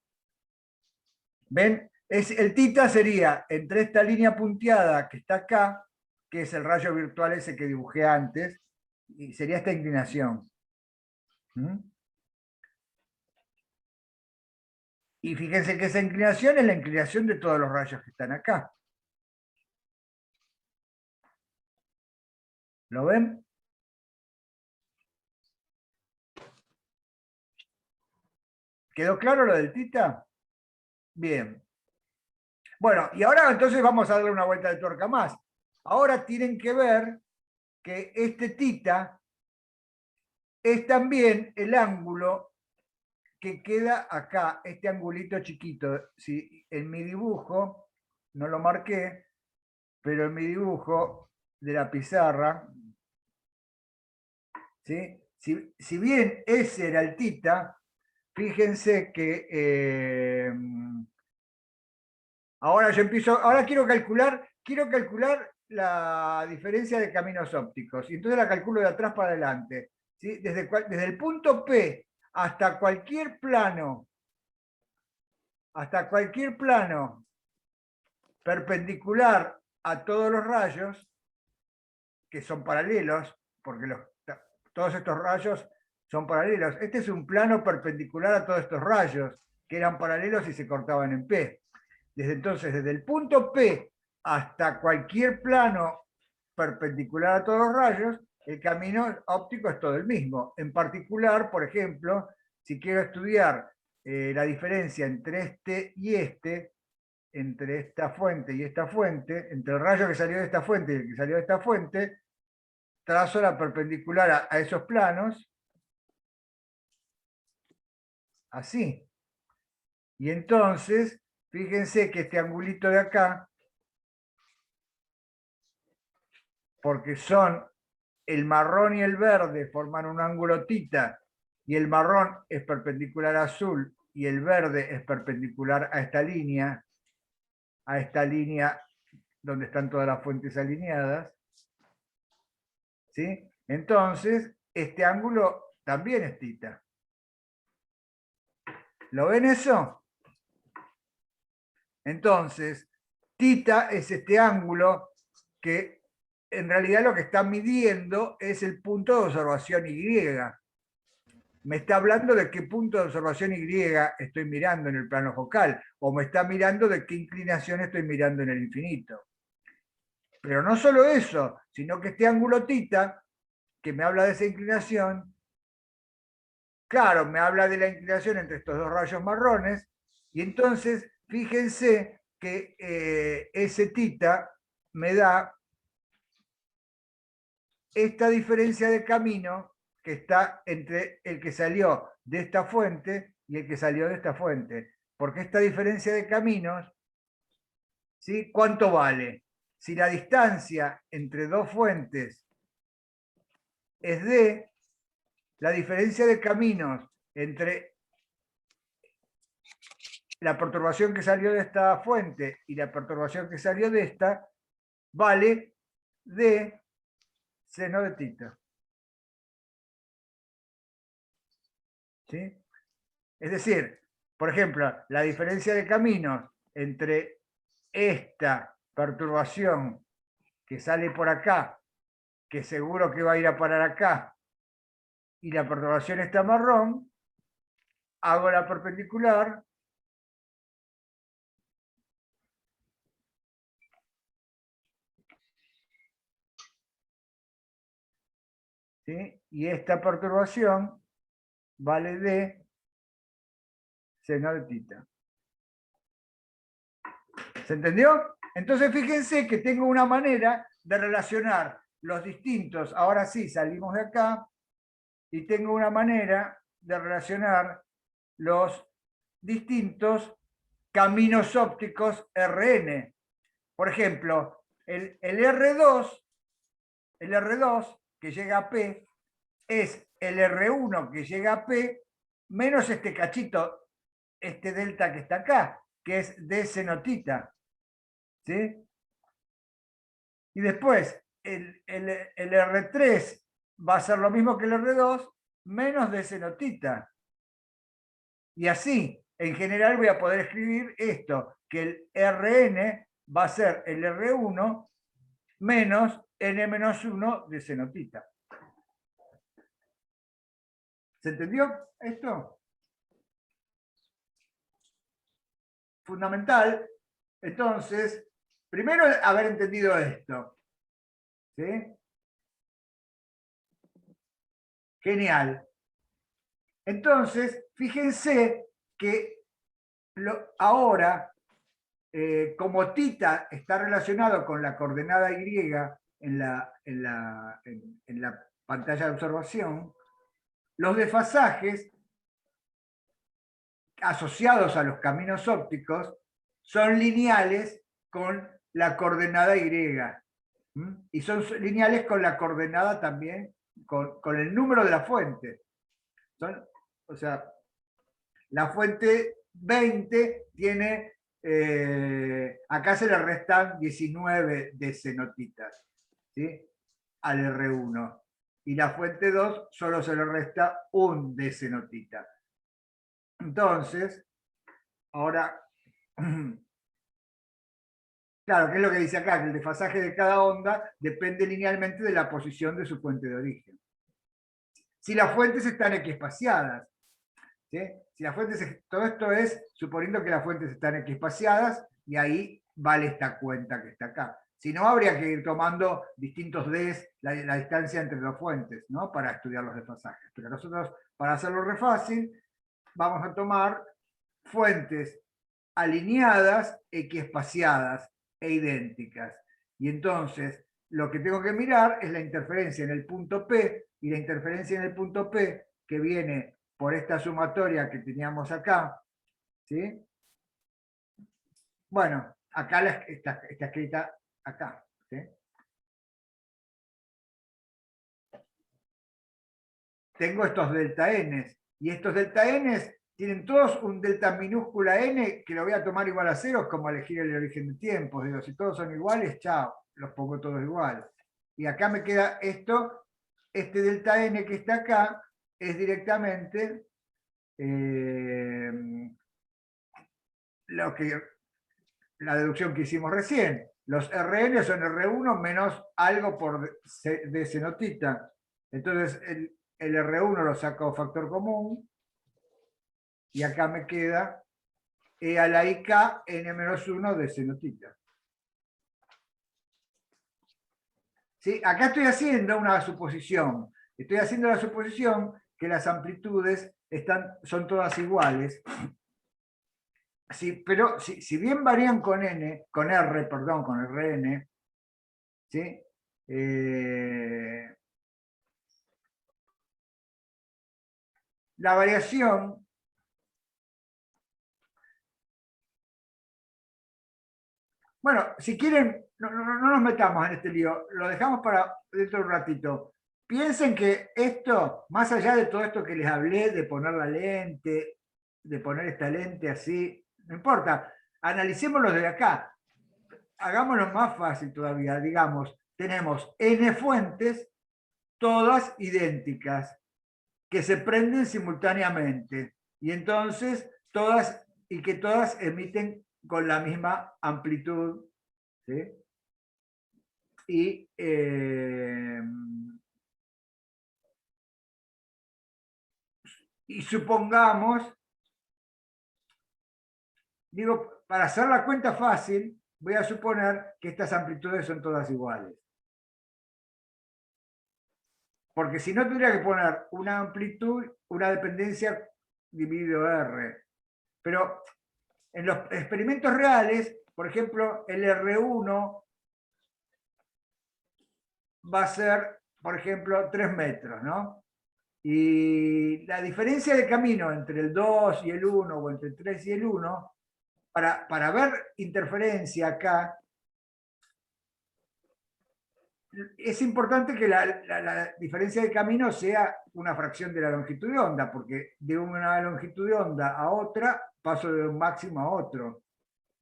¿ven? El tita sería entre esta línea punteada que está acá, que es el rayo virtual ese que dibujé antes, y sería esta inclinación. Y fíjense que esa inclinación es la inclinación de todos los rayos que están acá. ¿Lo ven? ¿Quedó claro lo del tita? Bien. Bueno, y ahora entonces vamos a darle una vuelta de tuerca más. Ahora tienen que ver que este tita es también el ángulo que queda acá, este angulito chiquito. Si en mi dibujo, no lo marqué, pero en mi dibujo de la pizarra, ¿sí? Si bien ese era el tita, fíjense que ahora quiero calcular la diferencia de caminos ópticos, y entonces la calculo de atrás para adelante. ¿Sí? Desde el punto P hasta cualquier plano perpendicular a todos los rayos, que son paralelos, porque todos estos rayos son paralelos. Este es un plano perpendicular a todos estos rayos, que eran paralelos y se cortaban en P. Desde entonces, desde el punto P hasta cualquier plano perpendicular a todos los rayos, el camino óptico es todo el mismo. En particular, por ejemplo, si quiero estudiar la diferencia entre este y este, entre esta fuente y esta fuente, entre el rayo que salió de esta fuente y el que salió de esta fuente, trazo la perpendicular a esos planos, así. Y entonces, fíjense que este angulito de acá, porque son el marrón y el verde forman un ángulo tita, y el marrón es perpendicular a azul, y el verde es perpendicular a esta línea donde están todas las fuentes alineadas, ¿sí? Entonces, este ángulo también es tita. ¿Lo ven eso? Entonces, tita es este ángulo que en realidad lo que está midiendo es el punto de observación Y. Me está hablando de qué punto de observación Y estoy mirando en el plano focal, o me está mirando de qué inclinación estoy mirando en el infinito. Pero no solo eso, sino que este ángulo tita, que me habla de esa inclinación, claro, me habla de la inclinación entre estos dos rayos marrones, y entonces fíjense que ese tita me da esta diferencia de camino que está entre el que salió de esta fuente y el que salió de esta fuente. Porque esta diferencia de caminos, ¿sí? ¿Cuánto vale? Si la distancia entre dos fuentes es d, la diferencia de caminos entre la perturbación que salió de esta fuente y la perturbación que salió de esta vale d seno de tita. ¿Sí? Es decir, por ejemplo, la diferencia de caminos entre esta perturbación que sale por acá, que seguro que va a ir a parar acá, y la perturbación esta marrón, hago la perpendicular, ¿sí? Y esta perturbación vale d seno de tita. ¿Se entendió? Entonces fíjense que tengo una manera de relacionar los distintos, ahora sí salimos de acá, y tengo una manera de relacionar los distintos caminos ópticos Rn. Por ejemplo, el R2 que llega a P es el R1 que llega a P menos este cachito, este delta que está acá, que es D seno tita. ¿Sí? Y después el R3 va a ser lo mismo que el R2 menos D seno tita. Y así, en general voy a poder escribir esto, que el Rn va a ser el R1 menos n-1 de seno tita. ¿Se entendió esto? Fundamental. Entonces, primero haber entendido esto. ¿Sí? Genial. Entonces, fíjense que ahora, como tita está relacionado con la coordenada Y en la pantalla de observación, los desfasajes asociados a los caminos ópticos son lineales con la coordenada Y. Y son lineales con la coordenada también, con el número de la fuente. O sea, la fuente 20 tiene, acá se le restan 19 de senotitas, ¿sí? Al R1. Y la fuente 2 solo se le resta un de senotita. Entonces, ahora, Claro, que es lo que dice acá, que el desfasaje de cada onda depende linealmente de la posición de su fuente de origen. Si las fuentes están equiespaciadas, ¿sí? Si las fuentes, todo esto es suponiendo que las fuentes están equiespaciadas, y ahí vale esta cuenta que está acá. Si no, habría que ir tomando distintos Ds, la distancia entre las fuentes, ¿no? Para estudiar los desfasajes. Pero nosotros, para hacerlo re fácil, vamos a tomar fuentes alineadas, equiespaciadas e idénticas. Y entonces, lo que tengo que mirar es la interferencia en el punto P, y la interferencia en el punto P, que viene por esta sumatoria que teníamos acá, ¿sí? Bueno, acá está escrita acá, ¿sí? Tengo estos delta n, y estos delta n tienen todos un delta minúscula n, que lo voy a tomar igual a 0, es como elegir el origen de tiempos. Digo, si todos son iguales, chao, los pongo todos iguales. Y acá me queda esto, este delta n que está acá, es directamente la deducción que hicimos recién. Los Rn son R1 menos algo por de senotita. Entonces el R1 lo saco factor común, y acá me queda E a la IK n-1 de senotita. ¿Sí? Acá estoy haciendo una suposición. Estoy haciendo la suposición que las amplitudes son todas iguales. Sí, pero si bien varían con R, con Rn, ¿sí? La variación bueno, si quieren, no nos metamos en este lío, lo dejamos para dentro de un ratito. Piensen que esto, más allá de todo esto que les hablé, de poner la lente, de poner esta lente así, no importa, analicémoslo desde acá. Hagámoslo más fácil todavía, digamos, tenemos n fuentes, todas idénticas, que se prenden simultáneamente, y entonces que todas emiten con la misma amplitud, ¿sí? Y supongamos, digo, para hacer la cuenta fácil, voy a suponer que estas amplitudes son todas iguales. Porque si no, tendría que poner una amplitud, una dependencia dividido R. Pero en los experimentos reales, por ejemplo, el R1 va a ser, por ejemplo, 3 metros, ¿no? Y la diferencia de camino entre el 2 y el 1, o entre el 3 y el 1, para ver interferencia acá, es importante que la diferencia de camino sea una fracción de la longitud de onda, porque de una longitud de onda a otra paso de un máximo a otro.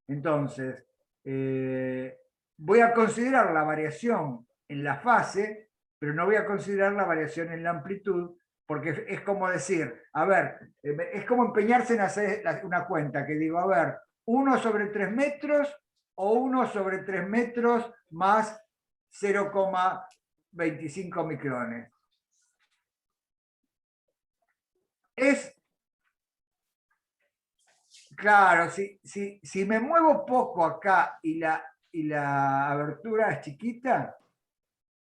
Entonces, voy a considerar la variación en la fase, pero no voy a considerar la variación en la amplitud, porque es como decir, a ver, es como empeñarse en hacer una cuenta, que digo, a ver, 1 sobre 3 metros o 1 sobre 3 metros más 0,25 micrones. Claro, si me muevo poco acá y la abertura es chiquita,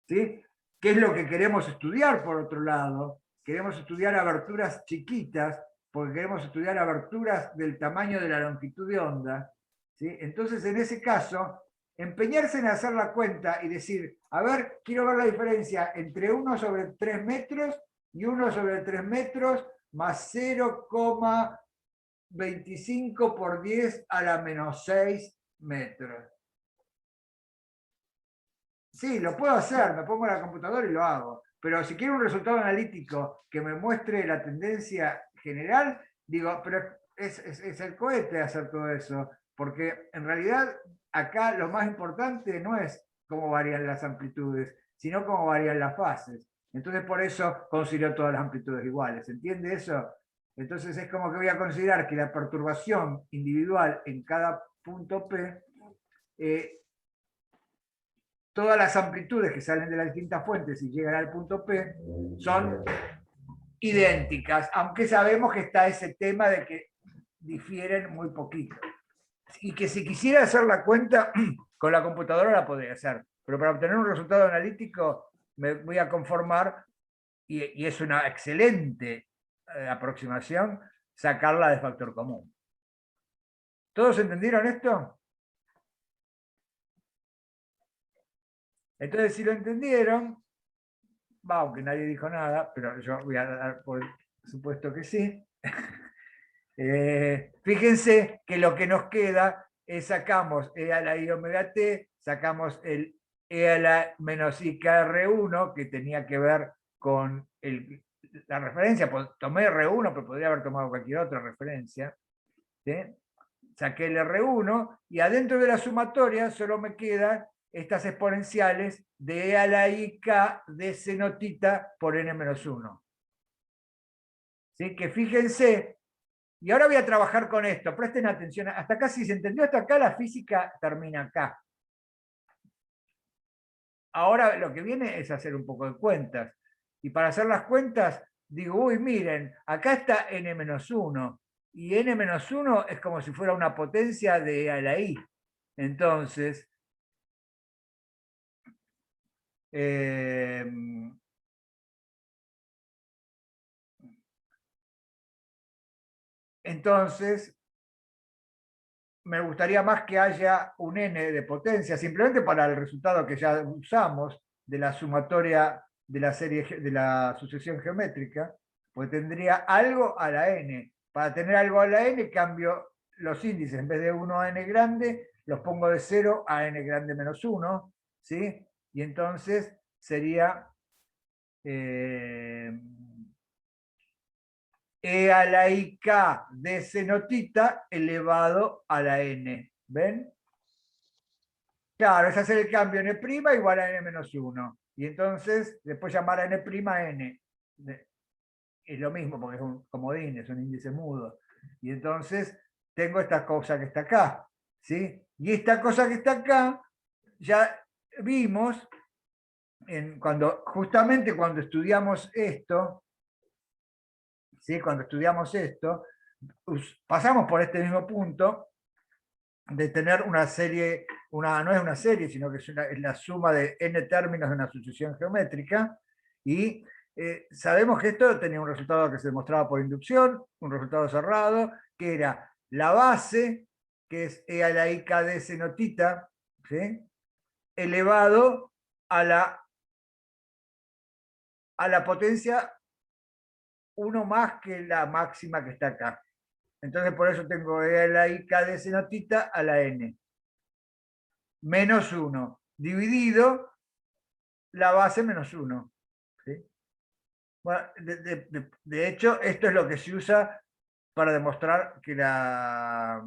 ¿sí? ¿Qué es lo que queremos estudiar por otro lado? Queremos estudiar aberturas chiquitas, porque queremos estudiar aberturas del tamaño de la longitud de onda, ¿sí? Entonces, en ese caso, empeñarse en hacer la cuenta y decir, a ver, quiero ver la diferencia entre 1 sobre 3 metros y 1 sobre 3 metros más 0,25 por 10 a la menos 6 metros. Sí, lo puedo hacer, me pongo en la computadora y lo hago. Pero si quiero un resultado analítico que me muestre la tendencia general, digo, pero es el cohete hacer todo eso. Porque en realidad acá lo más importante no es cómo varían las amplitudes, sino cómo varían las fases. Entonces por eso considero todas las amplitudes iguales. ¿Entiende eso? Entonces es como que voy a considerar que la perturbación individual en cada punto P todas las amplitudes que salen de las distintas fuentes y llegan al punto P son idénticas, aunque sabemos que está ese tema de que difieren muy poquito. Y que si quisiera hacer la cuenta con la computadora la podría hacer, pero para obtener un resultado analítico me voy a conformar, y es una excelente aproximación, sacarla de factor común. ¿Todos entendieron esto? Entonces, si lo entendieron, aunque nadie dijo nada, pero yo voy a dar por supuesto que sí. Fíjense que lo que nos queda es sacamos E a la I omega T, sacamos el E a la menos IKR1, que tenía que ver con la referencia, pues, tomé R1, pero podría haber tomado cualquier otra referencia. ¿Sí? Saqué el R1 y adentro de la sumatoria solo me quedan estas exponenciales de E a la IK de cenotita por N-1. ¿Sí? Que fíjense, y ahora voy a trabajar con esto, presten atención, hasta acá, si se entendió hasta acá, la física termina acá. Ahora lo que viene es hacer un poco de cuentas, y para hacer las cuentas, digo, uy, miren, acá está N-1, y N-1 es como si fuera una potencia de E a la I. Entonces, me gustaría más que haya un n de potencia, simplemente para el resultado que ya usamos de la sumatoria de la serie de la sucesión geométrica, pues tendría algo a la n. Para tener algo a la n, cambio los índices, en vez de 1 a n grande, los pongo de 0 a n grande menos 1, ¿sí? Y entonces sería E a la IK de cenotita elevado a la n. ¿Ven? Claro, es hacer el cambio n' igual a n menos 1. Y entonces, después llamar a n' n. Es lo mismo porque es un comodín, es un índice mudo. Y entonces tengo esta cosa que está acá. ¿Sí? Y esta cosa que está acá, ya vimos, justamente cuando estudiamos esto, ¿sí? Cuando estudiamos esto, pasamos por este mismo punto de tener una serie, no es una serie, sino que es la suma de n términos de una sucesión geométrica, y sabemos que esto tenía un resultado que se demostraba por inducción, un resultado cerrado, que era la base, que es E a la IK de cenotita, ¿sí? Elevado a la potencia 1 más que la máxima que está acá. Entonces por eso tengo E a la IK de cenotita a la n. Menos 1, dividido la base menos 1. ¿Sí? Bueno, de hecho, esto es lo que se usa para demostrar que la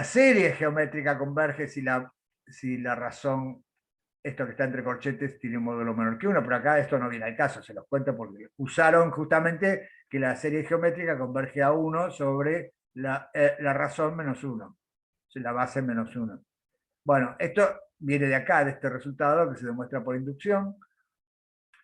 serie geométrica converge si la razón, esto que está entre corchetes, tiene un módulo menor que 1, pero acá esto no viene al caso, se los cuento porque usaron justamente que la serie geométrica converge a 1 sobre la razón menos 1, la base menos 1. Bueno, esto viene de acá, de este resultado que se demuestra por inducción,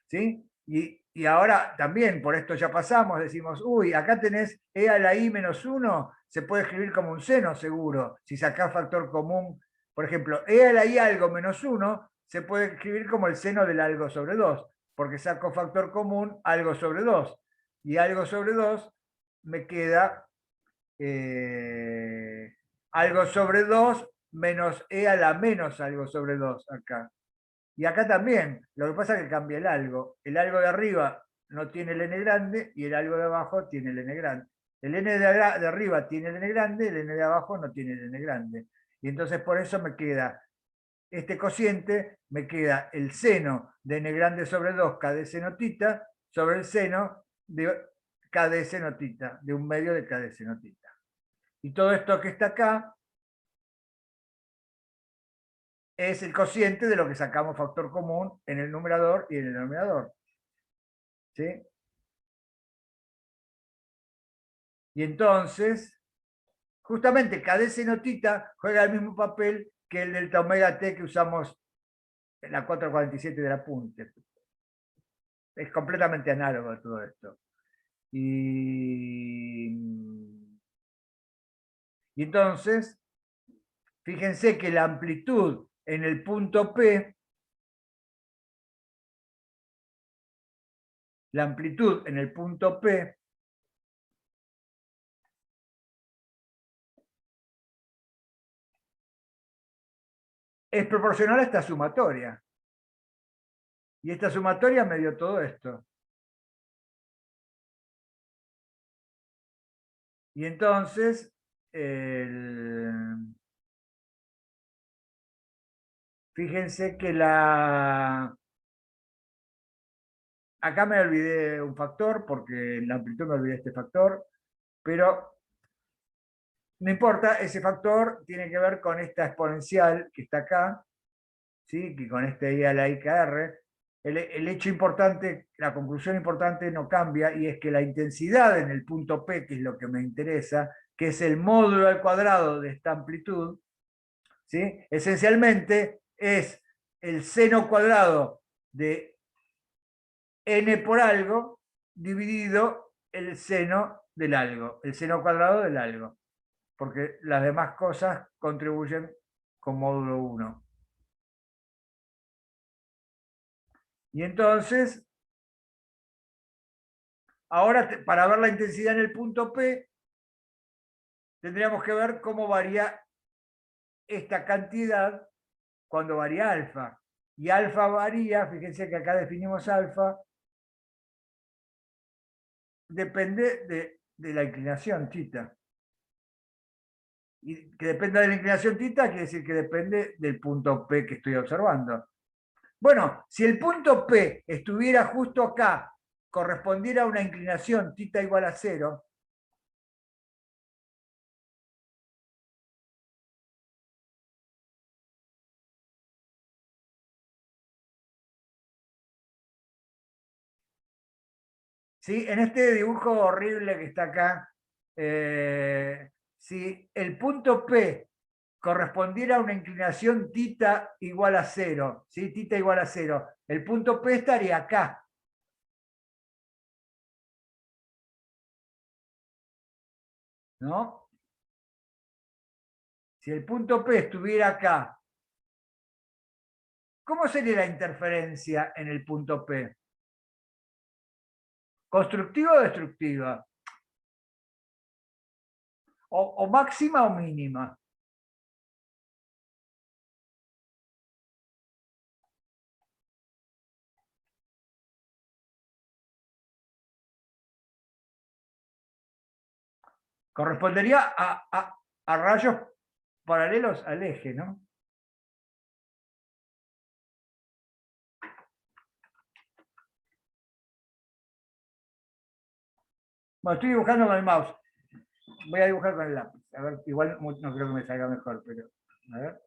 ¿sí? Y ahora también, por esto ya pasamos, decimos, uy, acá tenés E a la I menos 1, se puede escribir como un seno seguro, si sacás factor común. Por ejemplo, E a la I algo menos 1 se puede escribir como el seno del algo sobre 2, porque saco factor común algo sobre 2. Y algo sobre 2 me queda algo sobre 2 menos E a la menos algo sobre 2 acá. Y acá también, lo que pasa es que cambia el algo. El algo de arriba no tiene el n grande y el algo de abajo tiene el n grande. El n de arriba tiene el n grande, el n de abajo no tiene el n grande. Y entonces por eso me queda este cociente, me queda el seno de n grande sobre 2 k de cenotita sobre el seno de k de cenotita, de un medio de k de cenotita. Y todo esto que está acá es el cociente de lo que sacamos factor común en el numerador y en el denominador. ¿Sí? Y entonces, justamente k de cenotita juega el mismo papel que el delta omega t que usamos en la 447 del apunte. Es completamente análogo a todo esto. Y entonces, fíjense que la amplitud en el punto P, la amplitud en el punto P es proporcional a esta sumatoria. Y esta sumatoria me dio todo esto. Y entonces, fíjense que acá me olvidé un factor, porque en la amplitud me olvidé este factor, pero no importa, ese factor tiene que ver con esta exponencial que está acá, ¿sí? Que con este I a la IKR. El hecho importante, la conclusión importante no cambia, y es que la intensidad en el punto P, que es lo que me interesa, que es el módulo al cuadrado de esta amplitud, ¿sí? Esencialmente es el seno cuadrado de n por algo dividido el seno del algo, el seno cuadrado del algo, porque las demás cosas contribuyen con módulo 1. Y entonces, ahora para ver la intensidad en el punto P, tendríamos que ver cómo varía esta cantidad cuando varía alfa. Y alfa varía, fíjense que acá definimos alfa, depende de la inclinación θ. Y que dependa de la inclinación θ quiere decir que depende del punto P que estoy observando. Bueno, si el punto P estuviera justo acá, correspondiera a una inclinación θ igual a 0, ¿sí? En este dibujo horrible que está acá, si el punto P correspondiera a una inclinación θ igual a 0, ¿sí? Θ igual a 0, el punto P estaría acá. ¿No? Si el punto P estuviera acá, ¿cómo sería la interferencia en el punto P? ¿Constructiva o destructiva? ¿O máxima o mínima? Correspondería a rayos paralelos al eje, ¿no? Bueno, estoy dibujando con el mouse. Voy a dibujar con el lápiz. A ver, igual no creo que me salga mejor, pero a ver.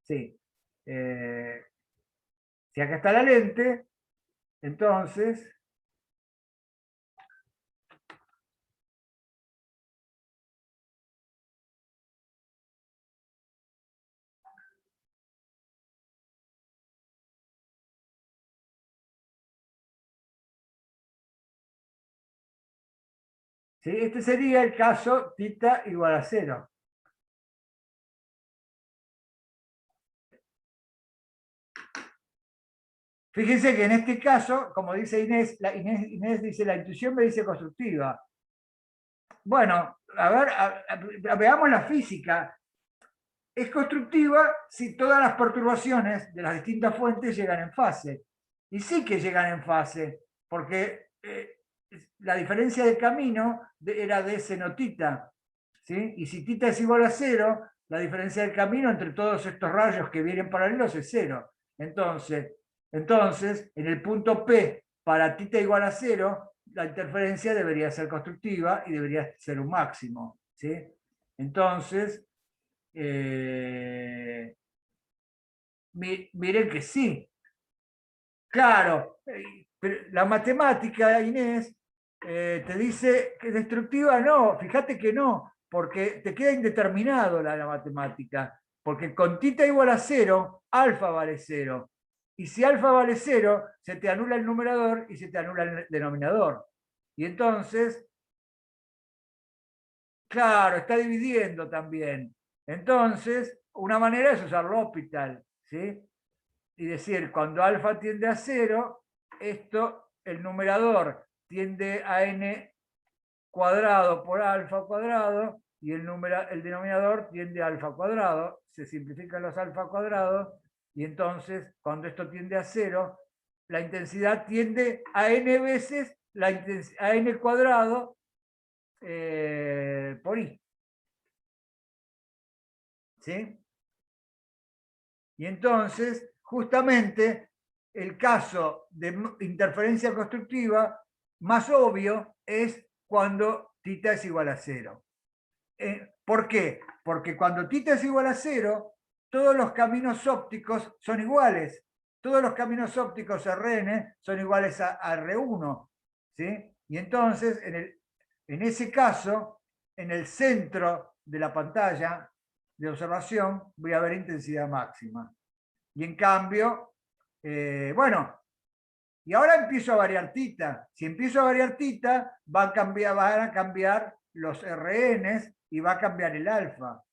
Sí. Si acá está la lente, entonces ¿sí? Este sería el caso θ igual a 0. Fíjense que en este caso, como dice Inés, Inés dice, la intuición me dice constructiva. Bueno, a ver, veamos la física. Es constructiva si todas las perturbaciones de las distintas fuentes llegan en fase. Y sí que llegan en fase, porque la diferencia de camino era de seno θ, ¿sí? Y si θ es igual a 0, la diferencia del camino entre todos estos rayos que vienen paralelos es 0. Entonces, en el punto P, para θ igual a 0, la interferencia debería ser constructiva y debería ser un máximo, ¿sí? Entonces, miren que sí. Claro, pero la matemática, Inés, te dice que destructiva no, fíjate que no, porque te queda indeterminado la matemática, porque con tita igual a 0, alfa vale 0. Y si alfa vale 0, se te anula el numerador y se te anula el denominador. Y entonces, claro, está dividiendo también. Entonces, una manera es usar L'Hopital, ¿sí? Y decir, cuando alfa tiende a 0, esto, el numerador tiende a n cuadrado por alfa cuadrado y el denominador tiende a alfa cuadrado. Se simplifican los alfa cuadrados y entonces, cuando esto tiende a 0, la intensidad tiende a n veces a n cuadrado por i. ¿Sí? Y entonces, justamente, el caso de interferencia constructiva más obvio es cuando θ es igual a 0. ¿Por qué? Porque cuando θ es igual a 0, todos los caminos ópticos son iguales. Todos los caminos ópticos Rn son iguales a R1. ¿Sí? Y entonces, en ese caso, en el centro de la pantalla de observación voy a ver intensidad máxima. Y en cambio, bueno, y ahora empiezo a variar θ. Si empiezo a variar θ, van a cambiar los RNs y va a cambiar el alfa.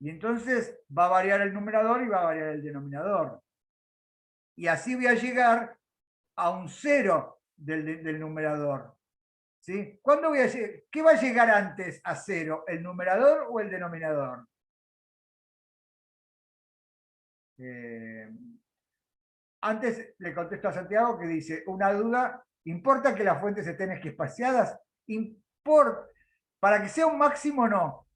Y entonces va a variar el numerador y va a variar el denominador. Y así voy a llegar a un 0 del numerador. ¿Sí? ¿Cuándo voy a llegar? ¿Qué va a llegar antes a 0? ¿El numerador o el denominador? Antes le contesto a Santiago que dice, una duda, ¿importa que las fuentes estén esquiespaciadas? Para que sea un máximo no.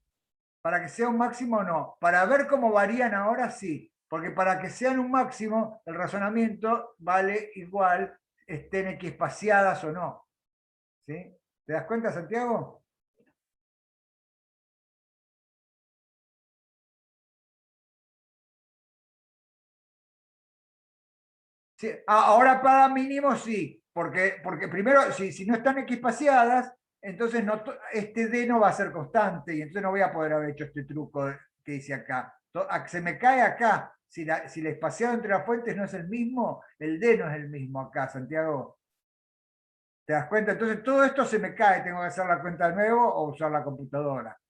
Para que sea un máximo no. Para ver cómo varían ahora sí. Porque para que sean un máximo, el razonamiento vale igual estén esquiespaciadas o no. ¿Sí? ¿Te das cuenta, Santiago? Sí, ahora para mínimo sí, porque primero, si no están equipaciadas, entonces este D no va a ser constante y entonces no voy a poder haber hecho este truco que dice acá. Se me cae acá. Si el espaciado entre las fuentes no es el mismo, el D no es el mismo acá, Santiago. ¿Te das cuenta? Entonces todo esto se me cae, tengo que hacer la cuenta de nuevo o usar la computadora.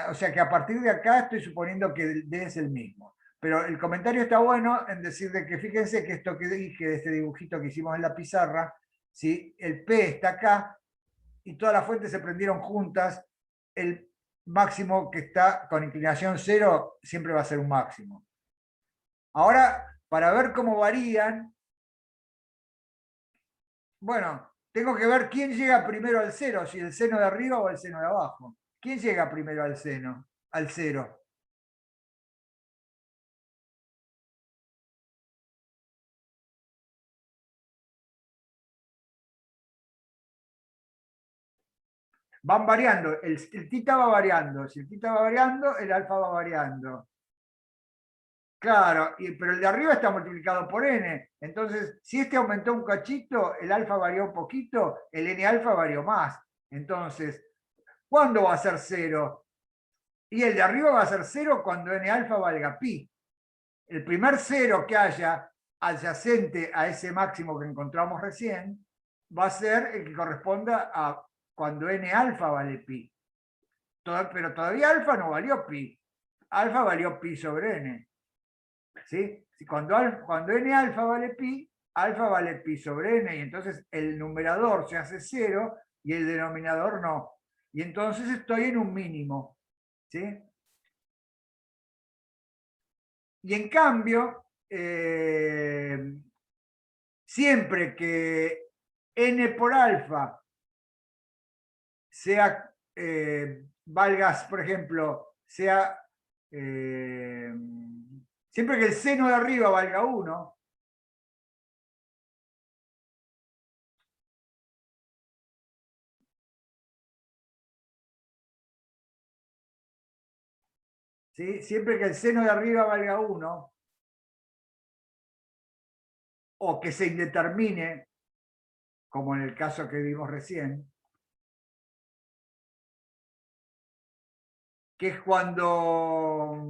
O sea que a partir de acá estoy suponiendo que el D es el mismo. Pero el comentario está bueno en decir de que fíjense que esto que dije de este dibujito que hicimos en la pizarra, si el P está acá y todas las fuentes se prendieron juntas, el máximo que está con inclinación 0 siempre va a ser un máximo. Ahora, para ver cómo varían, bueno, tengo que ver quién llega primero al 0, si el seno de arriba o el seno de abajo. ¿Quién llega primero al seno, al 0? Van variando, el θ va variando, si el θ va variando, el alfa va variando. Claro, pero el de arriba está multiplicado por n, entonces si este aumentó un cachito, el alfa varió un poquito, el n alfa varió más. Entonces, ¿cuándo va a ser 0? Y el de arriba va a ser 0 cuando n alfa valga pi. El primer 0 que haya adyacente a ese máximo que encontramos recién, va a ser el que corresponda a cuando n alfa vale pi. Pero todavía alfa no valió pi. Alfa valió pi sobre n. ¿Sí? Cuando n alfa vale pi sobre n, y entonces el numerador se hace 0 y el denominador no. Y entonces estoy en un mínimo. ¿Sí? Y en cambio, siempre que n por alfa sea, valgas, por ejemplo, sea, siempre que el seno de arriba valga 1, ¿sí? Siempre que el seno de arriba valga 1, o que se indetermine, como en el caso que vimos recién, que es cuando...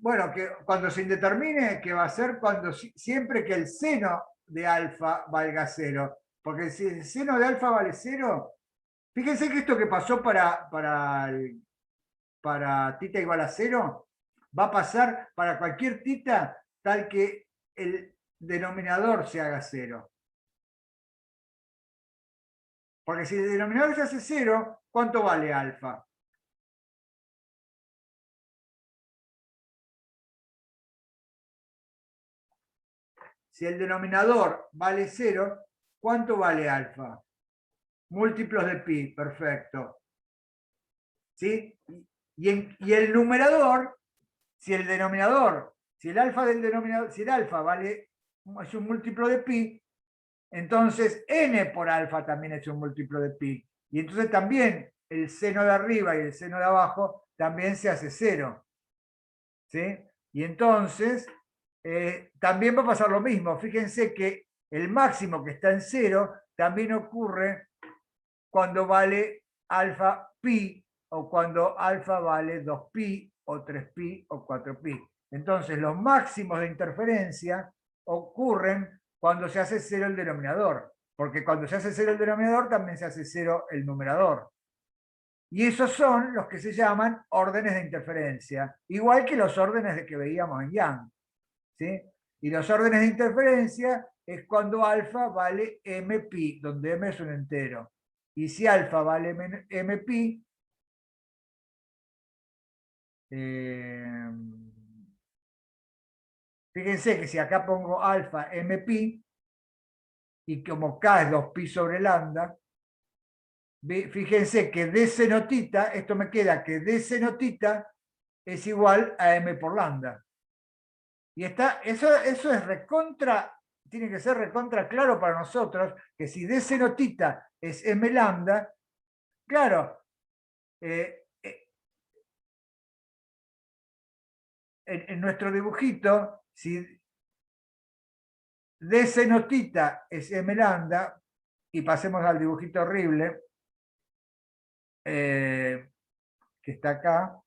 Bueno, que cuando se indetermine, que va a ser cuando siempre que el seno de alfa valga 0. Porque si el seno de alfa vale 0, fíjense que esto que pasó para tita igual a 0, va a pasar para cualquier tita tal que el denominador se haga 0. Porque si el denominador se hace 0, ¿cuánto vale alfa? Si el denominador vale 0, ¿cuánto vale alfa? Múltiplos de pi, perfecto. ¿Sí? Y el numerador, si el denominador, si el alfa del denominador, si el alfa vale, es un múltiplo de pi, entonces n por alfa también es un múltiplo de pi. Y entonces también el seno de arriba y el seno de abajo también se hace 0. ¿Sí? Y entonces también va a pasar lo mismo. Fíjense que el máximo que está en 0 también ocurre cuando vale alfa pi, o cuando alfa vale 2pi, o 3pi, o 4pi. Entonces, los máximos de interferencia ocurren cuando se hace 0 el denominador, porque cuando se hace 0 el denominador, también se hace 0 el numerador. Y esos son los que se llaman órdenes de interferencia, igual que los órdenes de que veíamos en Young. ¿Sí? Y los órdenes de interferencia es cuando alfa vale mpi, donde m es un entero. Y si alfa vale mpi, fíjense que si acá pongo alfa mpi, y como k es 2pi sobre lambda, fíjense que d senotita, esto me queda que d senotita es igual a m por lambda. Y eso es recontra, tiene que ser recontra claro para nosotros, que si d senotita es m lambda, claro, en nuestro dibujito, si d senotita es m lambda, y pasemos al dibujito horrible, que está acá,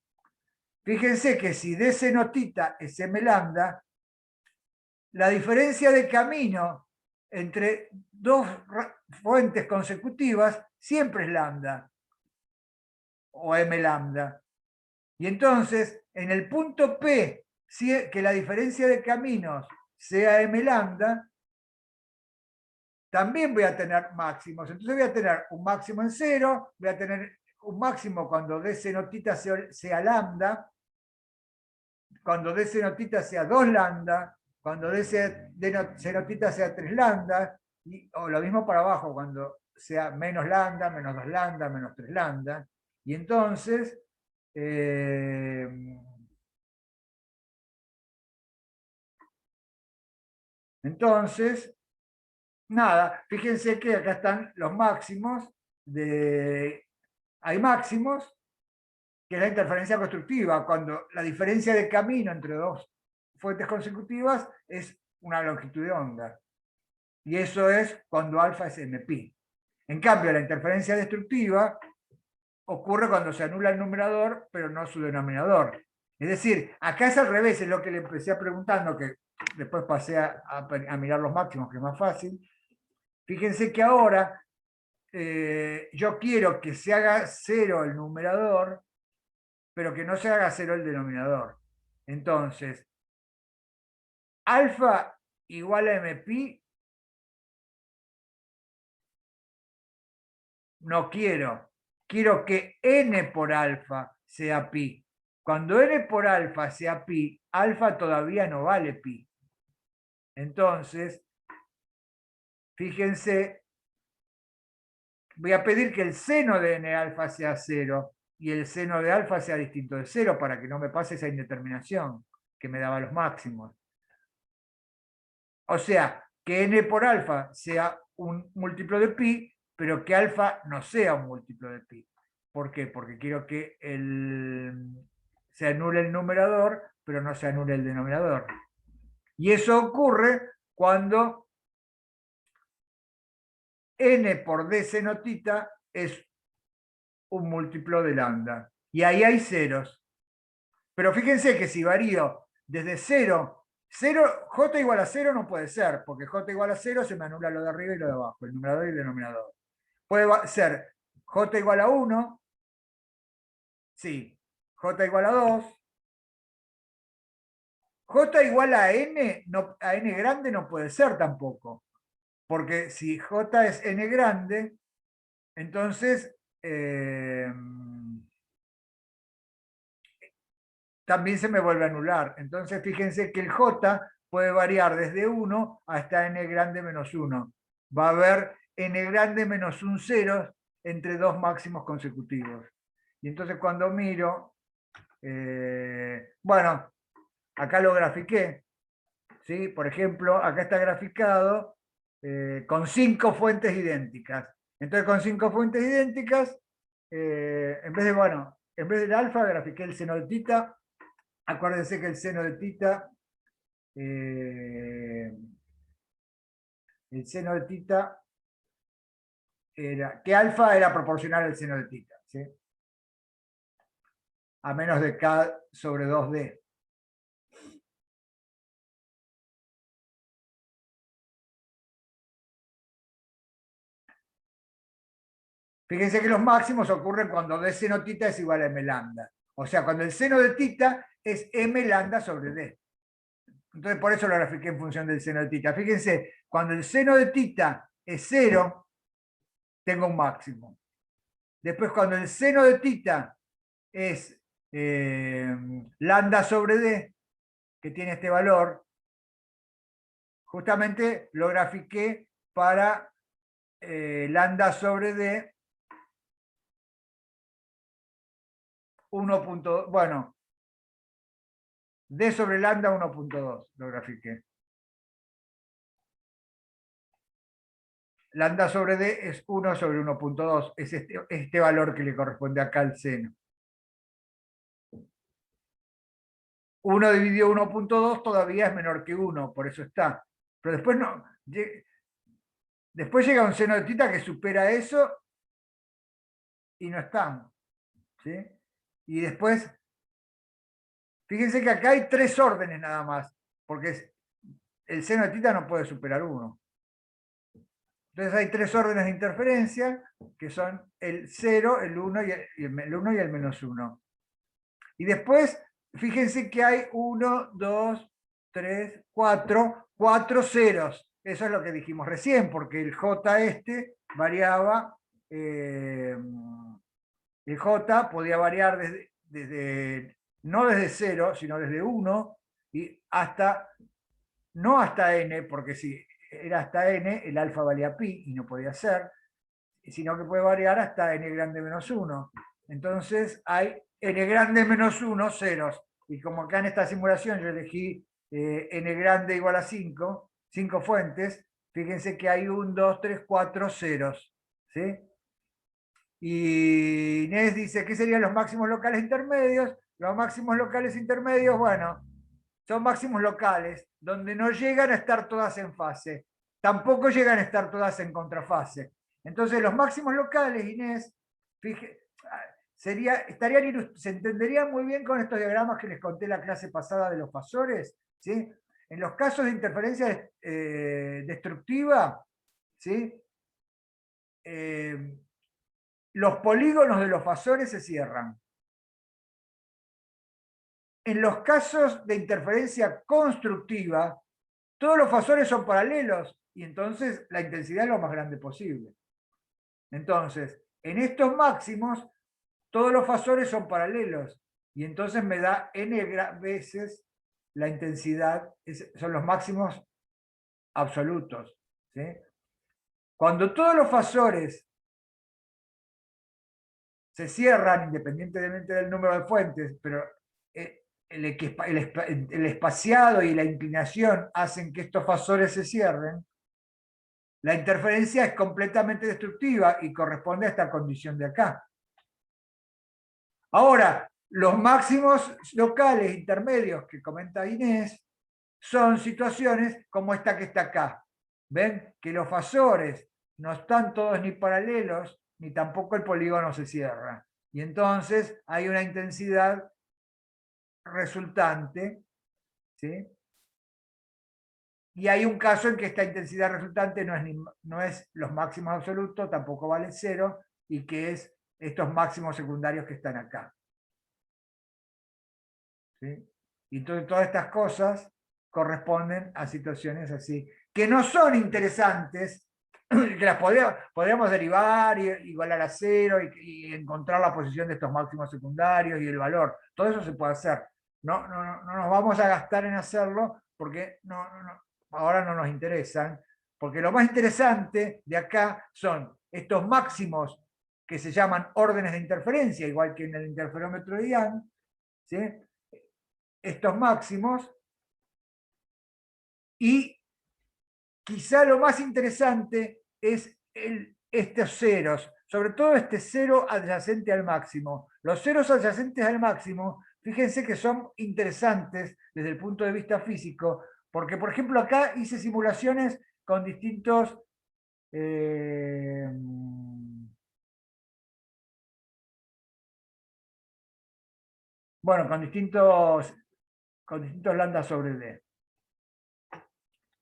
fíjense que si d senotita es m lambda, la diferencia de camino entre dos fuentes consecutivas siempre es lambda, o m lambda. Y entonces, en el punto P, que la diferencia de caminos sea m lambda, también voy a tener máximos. Entonces voy a tener un máximo en 0, voy a tener un máximo cuando d senotita sea lambda, cuando d senotita sea 2 lambda, cuando d senotita sea 3 lambda, o lo mismo para abajo, cuando sea menos lambda, menos 2 lambda, menos 3 lambda. Y entonces, nada, fíjense que acá están los máximos, hay máximos, que es la interferencia constructiva, cuando la diferencia de camino entre dos fuentes consecutivas es una longitud de onda. Y eso es cuando alfa es mpi. En cambio, la interferencia destructiva ocurre cuando se anula el numerador, pero no su denominador. Es decir, acá es al revés, es lo que le empecé preguntando, que después pasé a mirar los máximos, que es más fácil. Fíjense que ahora yo quiero que se haga 0 el numerador, pero que no se haga 0 el denominador. Entonces, alfa igual a mpi, no quiero. Quiero que n por alfa sea pi. Cuando n por alfa sea pi, alfa todavía no vale pi. Entonces, fíjense, voy a pedir que el seno de n alfa sea 0 y el seno de alfa sea distinto de 0 para que no me pase esa indeterminación que me daba los máximos. O sea, que n por alfa sea un múltiplo de pi pero que alfa no sea un múltiplo de pi. ¿Por qué? Porque quiero que se anule el numerador, pero no se anule el denominador. Y eso ocurre cuando n por d seno tita es un múltiplo de lambda. Y ahí hay ceros. Pero fíjense que si varío desde 0, j igual a 0 no puede ser, porque j igual a 0 se me anula lo de arriba y lo de abajo, el numerador y el denominador. Puede ser j igual a 1, sí, j igual a 2, j igual a n, no, a n grande no puede ser tampoco, porque si j es n grande, entonces también se me vuelve a anular. Entonces fíjense que el j puede variar desde 1 hasta n grande menos 1. Va a haber n grande menos un cero entre dos máximos consecutivos. Y entonces cuando miro, bueno, acá lo grafiqué, ¿sí? Por ejemplo, acá está graficado con 5 fuentes idénticas. Entonces con 5 fuentes idénticas, en vez de, bueno, en vez del alfa grafiqué el seno de tita. Acuérdense que el seno de tita, era, que alfa era proporcional al seno de tita, ¿sí? A menos de k sobre 2d. Fíjense que los máximos ocurren cuando d seno tita es igual a m lambda. O sea, cuando el seno de tita es m lambda sobre d. Entonces por eso lo grafiqué en función del seno de tita. Fíjense, cuando el seno de tita es 0, tengo un máximo. Después cuando el seno de tita es lambda sobre d, que tiene este valor, justamente lo grafiqué para lambda sobre d 1. Bueno, d sobre lambda 1.2 lo grafiqué. Lambda sobre d es 1 sobre 1.2, es este valor que le corresponde acá al seno. 1 dividido 1.2 todavía es menor que 1, por eso está. Pero después no. Después llega un seno de tita que supera eso y no está. ¿Sí? Y después, fíjense que acá hay 3 órdenes nada más, porque el seno de tita no puede superar 1. Entonces hay 3 órdenes de interferencia, que son el 0, el 1 y el menos 1. Y después, fíjense que hay 1, 2, 3, 4 ceros. Eso es lo que dijimos recién, porque el J este variaba, el J podía variar no desde 0, sino desde 1 y hasta, no hasta n, porque si era hasta n, el alfa valía pi y no podía ser, sino que puede variar hasta n grande menos 1. Entonces hay n grande menos 1 ceros. Y como acá en esta simulación yo elegí n grande igual a 5 fuentes, fíjense que hay 1, 2, 3, 4 ceros. ¿Sí? Y Inés dice, ¿qué serían los máximos locales intermedios? Los máximos locales intermedios, bueno, son máximos locales, donde no llegan a estar todas en fase. Tampoco llegan a estar todas en contrafase. Entonces, los máximos locales, Inés, se entenderían muy bien con estos diagramas que les conté la clase pasada de los fasores, ¿sí? En los casos de interferencia destructiva, ¿sí? Los polígonos de los fasores se cierran. En los casos de interferencia constructiva, todos los fasores son paralelos y entonces la intensidad es lo más grande posible. Entonces, en estos máximos, todos los fasores son paralelos y entonces me da n veces la intensidad, son los máximos absolutos. ¿Sí? Cuando todos los fasores se cierran, independientemente del número de fuentes, pero el espaciado y la inclinación hacen que estos fasores se cierren, la interferencia es completamente destructiva y corresponde a esta condición de acá. Ahora, los máximos locales intermedios que comenta Inés son situaciones como esta que está acá. ¿Ven? Que los fasores no están todos ni paralelos, ni tampoco el polígono se cierra. Y entonces hay una intensidad resultante, ¿sí? Y hay un caso en que esta intensidad resultante no es los máximos absolutos, tampoco vale 0, y que es estos máximos secundarios que están acá. ¿Sí? Y entonces todas estas cosas corresponden a situaciones así, que no son interesantes, que las podríamos derivar, igualar a 0, y encontrar la posición de estos máximos secundarios y el valor. Todo eso se puede hacer. No nos vamos a gastar en hacerlo porque ahora no nos interesan, porque lo más interesante de acá son estos máximos que se llaman órdenes de interferencia, igual que en el interferómetro de Young, ¿sí? Estos máximos, y quizá lo más interesante es estos ceros, sobre todo este cero adyacente al máximo. Los ceros adyacentes al máximo, fíjense que son interesantes desde el punto de vista físico, porque por ejemplo acá hice simulaciones con distintos bueno, con distintos lambda sobre D.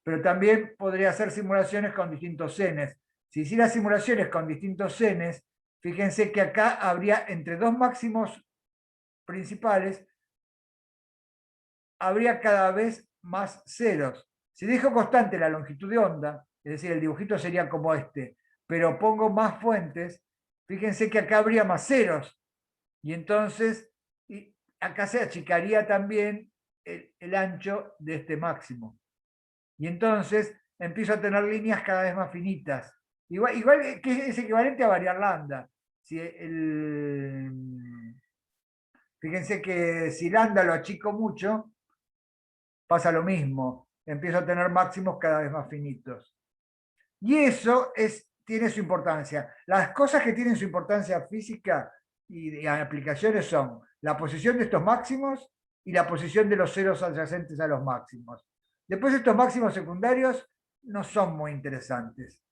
Pero también podría hacer simulaciones con distintos Ns. Si hiciera simulaciones con distintos Ns, fíjense que acá habría entre dos máximos principales, habría cada vez más ceros. Si dejo constante la longitud de onda, es decir, el dibujito sería como este, pero pongo más fuentes, fíjense que acá habría más ceros. Y entonces, acá se achicaría también el ancho de este máximo. Y entonces empiezo a tener líneas cada vez más finitas. Igual que es equivalente a variar lambda. Fíjense que si lambda lo achico mucho, pasa lo mismo. Empiezo a tener máximos cada vez más finitos. Y eso tiene su importancia. Las cosas que tienen su importancia física y aplicaciones son la posición de estos máximos y la posición de los ceros adyacentes a los máximos. Después estos máximos secundarios no son muy interesantes.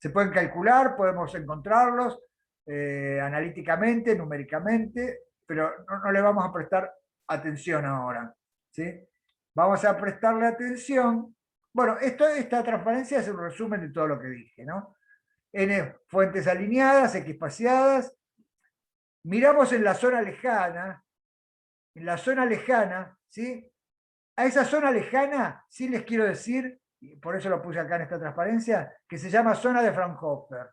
Se pueden calcular, podemos encontrarlos analíticamente, numéricamente, pero no le vamos a prestar atención ahora. ¿Sí? Vamos a prestarle atención. Bueno, esta transparencia es un resumen de todo lo que dije, ¿no? N fuentes alineadas, X espaciadas. Miramos en la zona lejana, ¿sí? A esa zona lejana, sí les quiero decir, y por eso lo puse acá en esta transparencia, que se llama zona de Fraunhofer,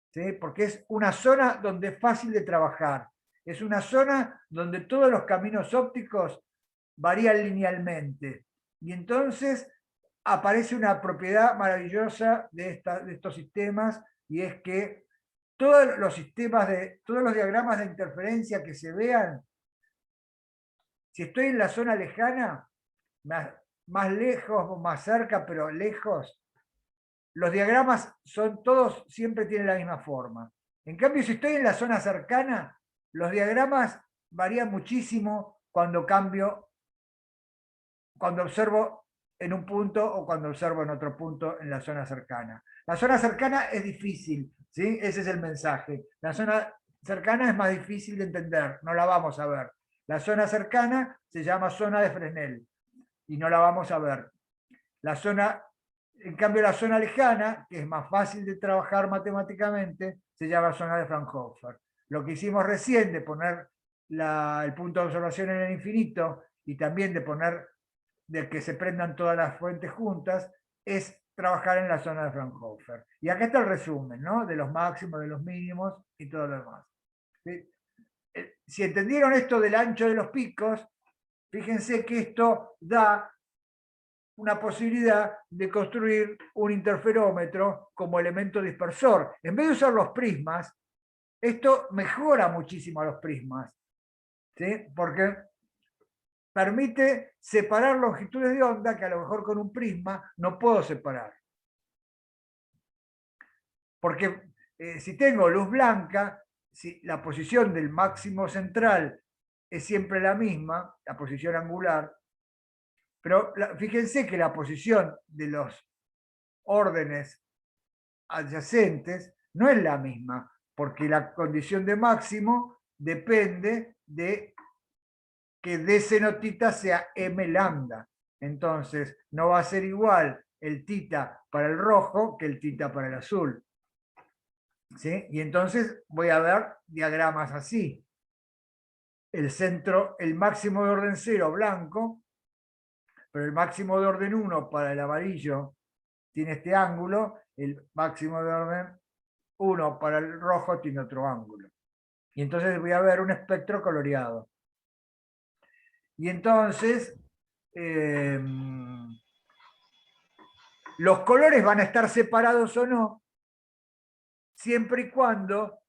¿sí? Porque es una zona donde es fácil de trabajar. Es una zona donde todos los caminos ópticos varían linealmente. Y entonces aparece una propiedad maravillosa de estos sistemas, y es que todos los diagramas de interferencia que se vean, si estoy en la zona lejana, más lejos o más cerca, pero lejos, los diagramas todos siempre tienen la misma forma. En cambio, si estoy en la zona cercana, los diagramas varían muchísimo cuando observo en un punto o cuando observo en otro punto en la zona cercana. La zona cercana es difícil, ¿sí? Ese es el mensaje. La zona cercana es más difícil de entender, no la vamos a ver. La zona cercana se llama zona de Fresnel y no la vamos a ver. En cambio, la zona lejana, que es más fácil de trabajar matemáticamente, se llama zona de Fraunhofer. Lo que hicimos recién de poner el punto de observación en el infinito y también de que se prendan todas las fuentes juntas, es trabajar en la zona de Fraunhofer. Y acá está el resumen, ¿no? De los máximos, de los mínimos y todo lo demás. ¿Sí? Si entendieron esto del ancho de los picos, fíjense que esto da una posibilidad de construir un interferómetro como elemento dispersor. En vez de usar los prismas, esto mejora muchísimo a los prismas, ¿sí? Porque permite separar longitudes de onda que a lo mejor con un prisma no puedo separar. porque si tengo luz blanca, si la posición del máximo central es siempre la misma, la posición angular, pero fíjense que la posición de los órdenes adyacentes no es la misma, porque la condición de máximo depende de que D seno tita sea M lambda. Entonces, no va a ser igual el tita para el rojo que el tita para el azul. ¿Sí? Y entonces voy a ver diagramas así. El centro, el máximo de orden 0 blanco, pero el máximo de orden 1 para el amarillo tiene este ángulo, el máximo de orden 1 para el rojo tiene otro ángulo. Y entonces voy a ver un espectro coloreado. Y entonces, los colores van a estar separados o no, siempre y cuando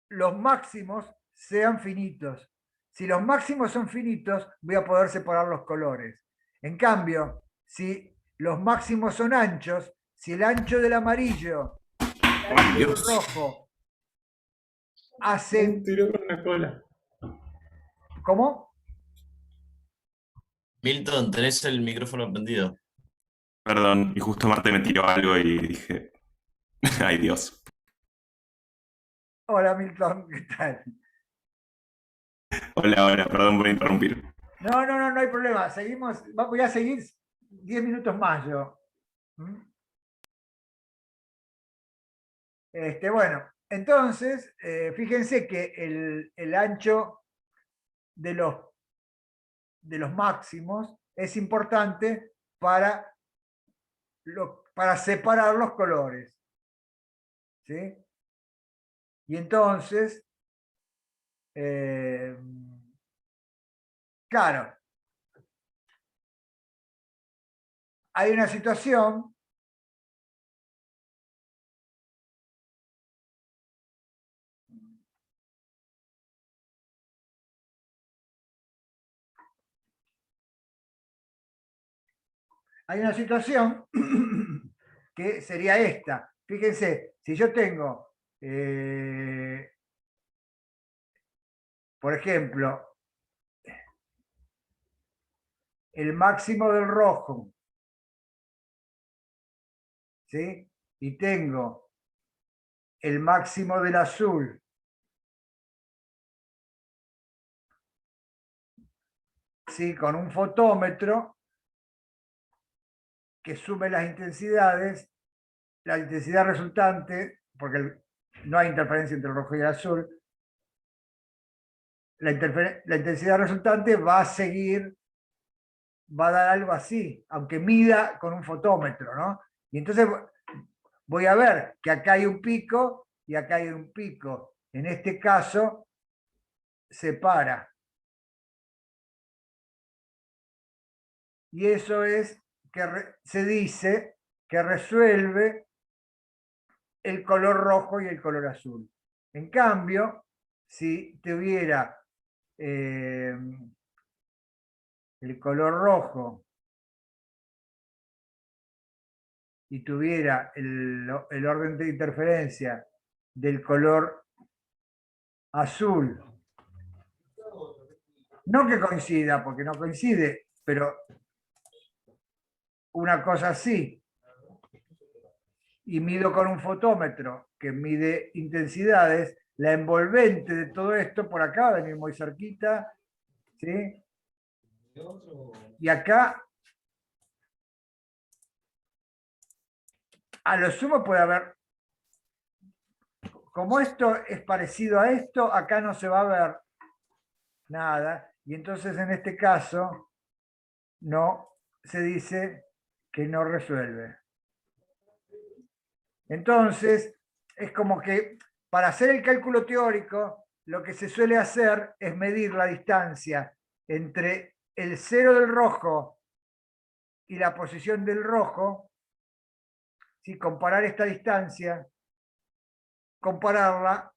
los máximos sean finitos. Si los máximos son finitos, voy a poder separar los colores. En cambio, si los máximos son anchos, si el ancho del amarillo y el ancho del rojo hacen... Un tiro con la cola. ¿Cómo? Milton, tenés el micrófono prendido. Perdón, y justo Marte me tiró algo y dije, ay Dios. Hola Milton, ¿qué tal? Hola, perdón por interrumpir. No hay problema. Seguimos, voy a seguir 10 minutos más yo. Bueno, entonces, fíjense que el ancho de los máximos es importante para separar los colores. ¿Sí? Y entonces, claro, hay una situación que sería esta. Fíjense, si yo tengo, por ejemplo, el máximo del rojo, ¿sí? Y tengo el máximo del azul, ¿sí? Con un fotómetro que sume las intensidades, la intensidad resultante, porque no hay interferencia entre el rojo y el azul, la intensidad resultante va a seguir, va a dar algo así, aunque mida con un fotómetro, ¿no? Y entonces voy a ver que acá hay un pico y acá hay un pico. En este caso, se para. Y eso es que se dice que resuelve el color rojo y el color azul. En cambio, si tuviera el color rojo y tuviera el orden de interferencia del color azul, no que coincida, porque no coincide, pero una cosa así, y mido con un fotómetro que mide intensidades, la envolvente de todo esto por acá va a venir muy cerquita, ¿sí? Y acá, a lo sumo puede haber, como esto es parecido a esto, acá no se va a ver nada, y entonces en este caso no se dice que no resuelve. Entonces, es como que para hacer el cálculo teórico, lo que se suele hacer es medir la distancia entre el cero del rojo y la posición del rojo, ¿sí? Comparar esta distancia, compararla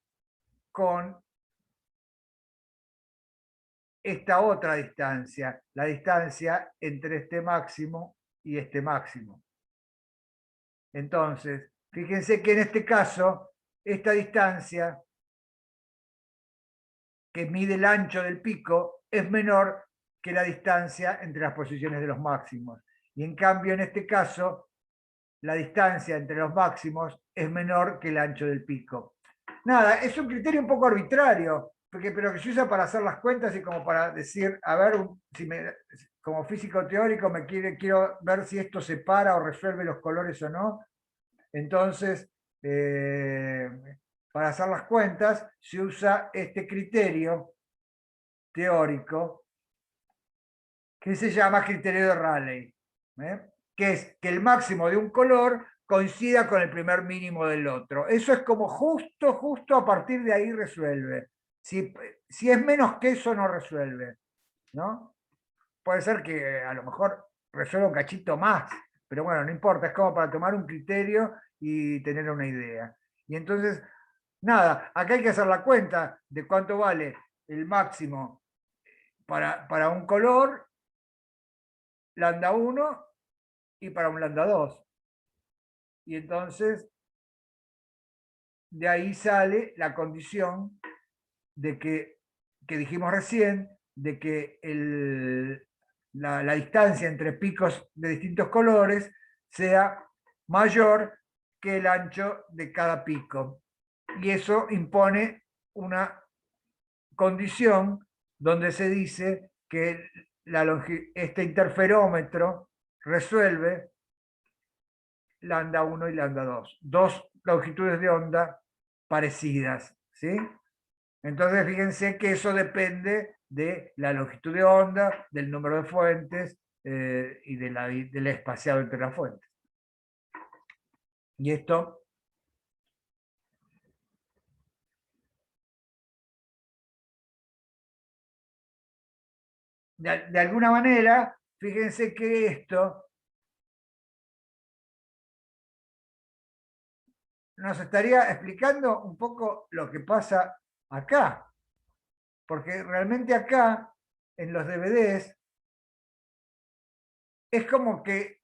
con esta otra distancia, la distancia entre este máximo y este máximo. Entonces, fíjense que en este caso, esta distancia que mide el ancho del pico es menor que la distancia entre las posiciones de los máximos. Y en cambio, en este caso, la distancia entre los máximos es menor que el ancho del pico. Nada, es un criterio un poco arbitrario, pero que se usa para hacer las cuentas y como para decir, a ver, como físico teórico quiero ver si esto separa o resuelve los colores o no. Entonces, para hacer las cuentas se usa este criterio teórico que se llama criterio de Rayleigh, que es que el máximo de un color coincida con el primer mínimo del otro. Eso es como justo a partir de ahí resuelve. Si es menos que eso, no resuelve, ¿no? Puede ser que a lo mejor resuelva un cachito más, pero bueno, no importa, es como para tomar un criterio y tener una idea. Y entonces, nada, acá hay que hacer la cuenta de cuánto vale el máximo para un color, lambda 1, y para un lambda 2. Y entonces, de ahí sale la condición de que dijimos recién, de que la distancia entre picos de distintos colores sea mayor que el ancho de cada pico. Y eso impone una condición donde se dice que este interferómetro resuelve lambda 1 y lambda 2. Dos longitudes de onda parecidas, ¿sí? Entonces, fíjense que eso depende de la longitud de onda, del número de fuentes y del espaciado entre las fuentes. Y esto de alguna manera, fíjense que esto nos estaría explicando un poco lo que pasa acá. Porque realmente acá, en los DVDs, es como que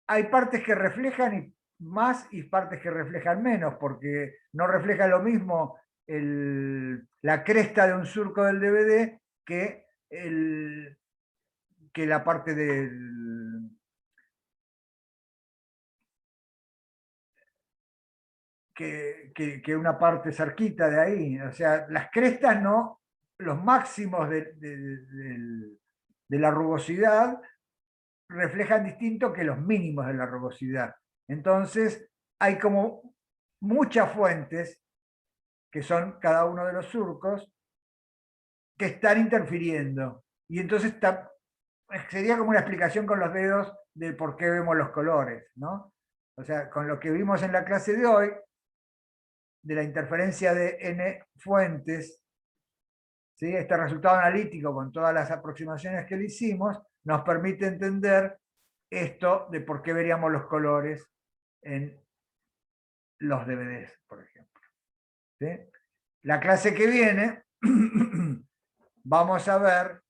hay partes que reflejan más y partes que reflejan menos, porque no refleja lo mismo la cresta de un surco del DVD que la parte que una parte cerquita de ahí. O sea, las crestas no, los máximos de la rugosidad reflejan distinto que los mínimos de la rugosidad. Entonces, hay como muchas fuentes, que son cada uno de los surcos, que están interfiriendo. Y entonces sería como una explicación con los dedos de por qué vemos los colores, ¿no? O sea, con lo que vimos en la clase de hoy, de la interferencia de n fuentes, ¿sí? Este resultado analítico con todas las aproximaciones que le hicimos, nos permite entender esto de por qué veríamos los colores en los DVDs, por ejemplo. ¿Sí? La clase que viene vamos a ver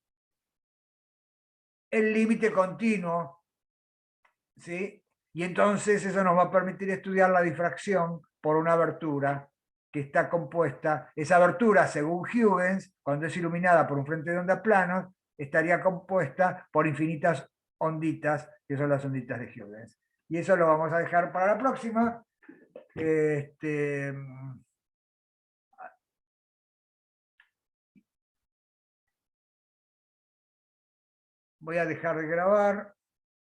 el límite continuo, ¿sí? Y entonces eso nos va a permitir estudiar la difracción por una abertura que está compuesta, esa abertura según Huygens, cuando es iluminada por un frente de onda planos, estaría compuesta por infinitas onditas, que son las onditas de Huygens. Y eso lo vamos a dejar para la próxima. Voy a dejar de grabar.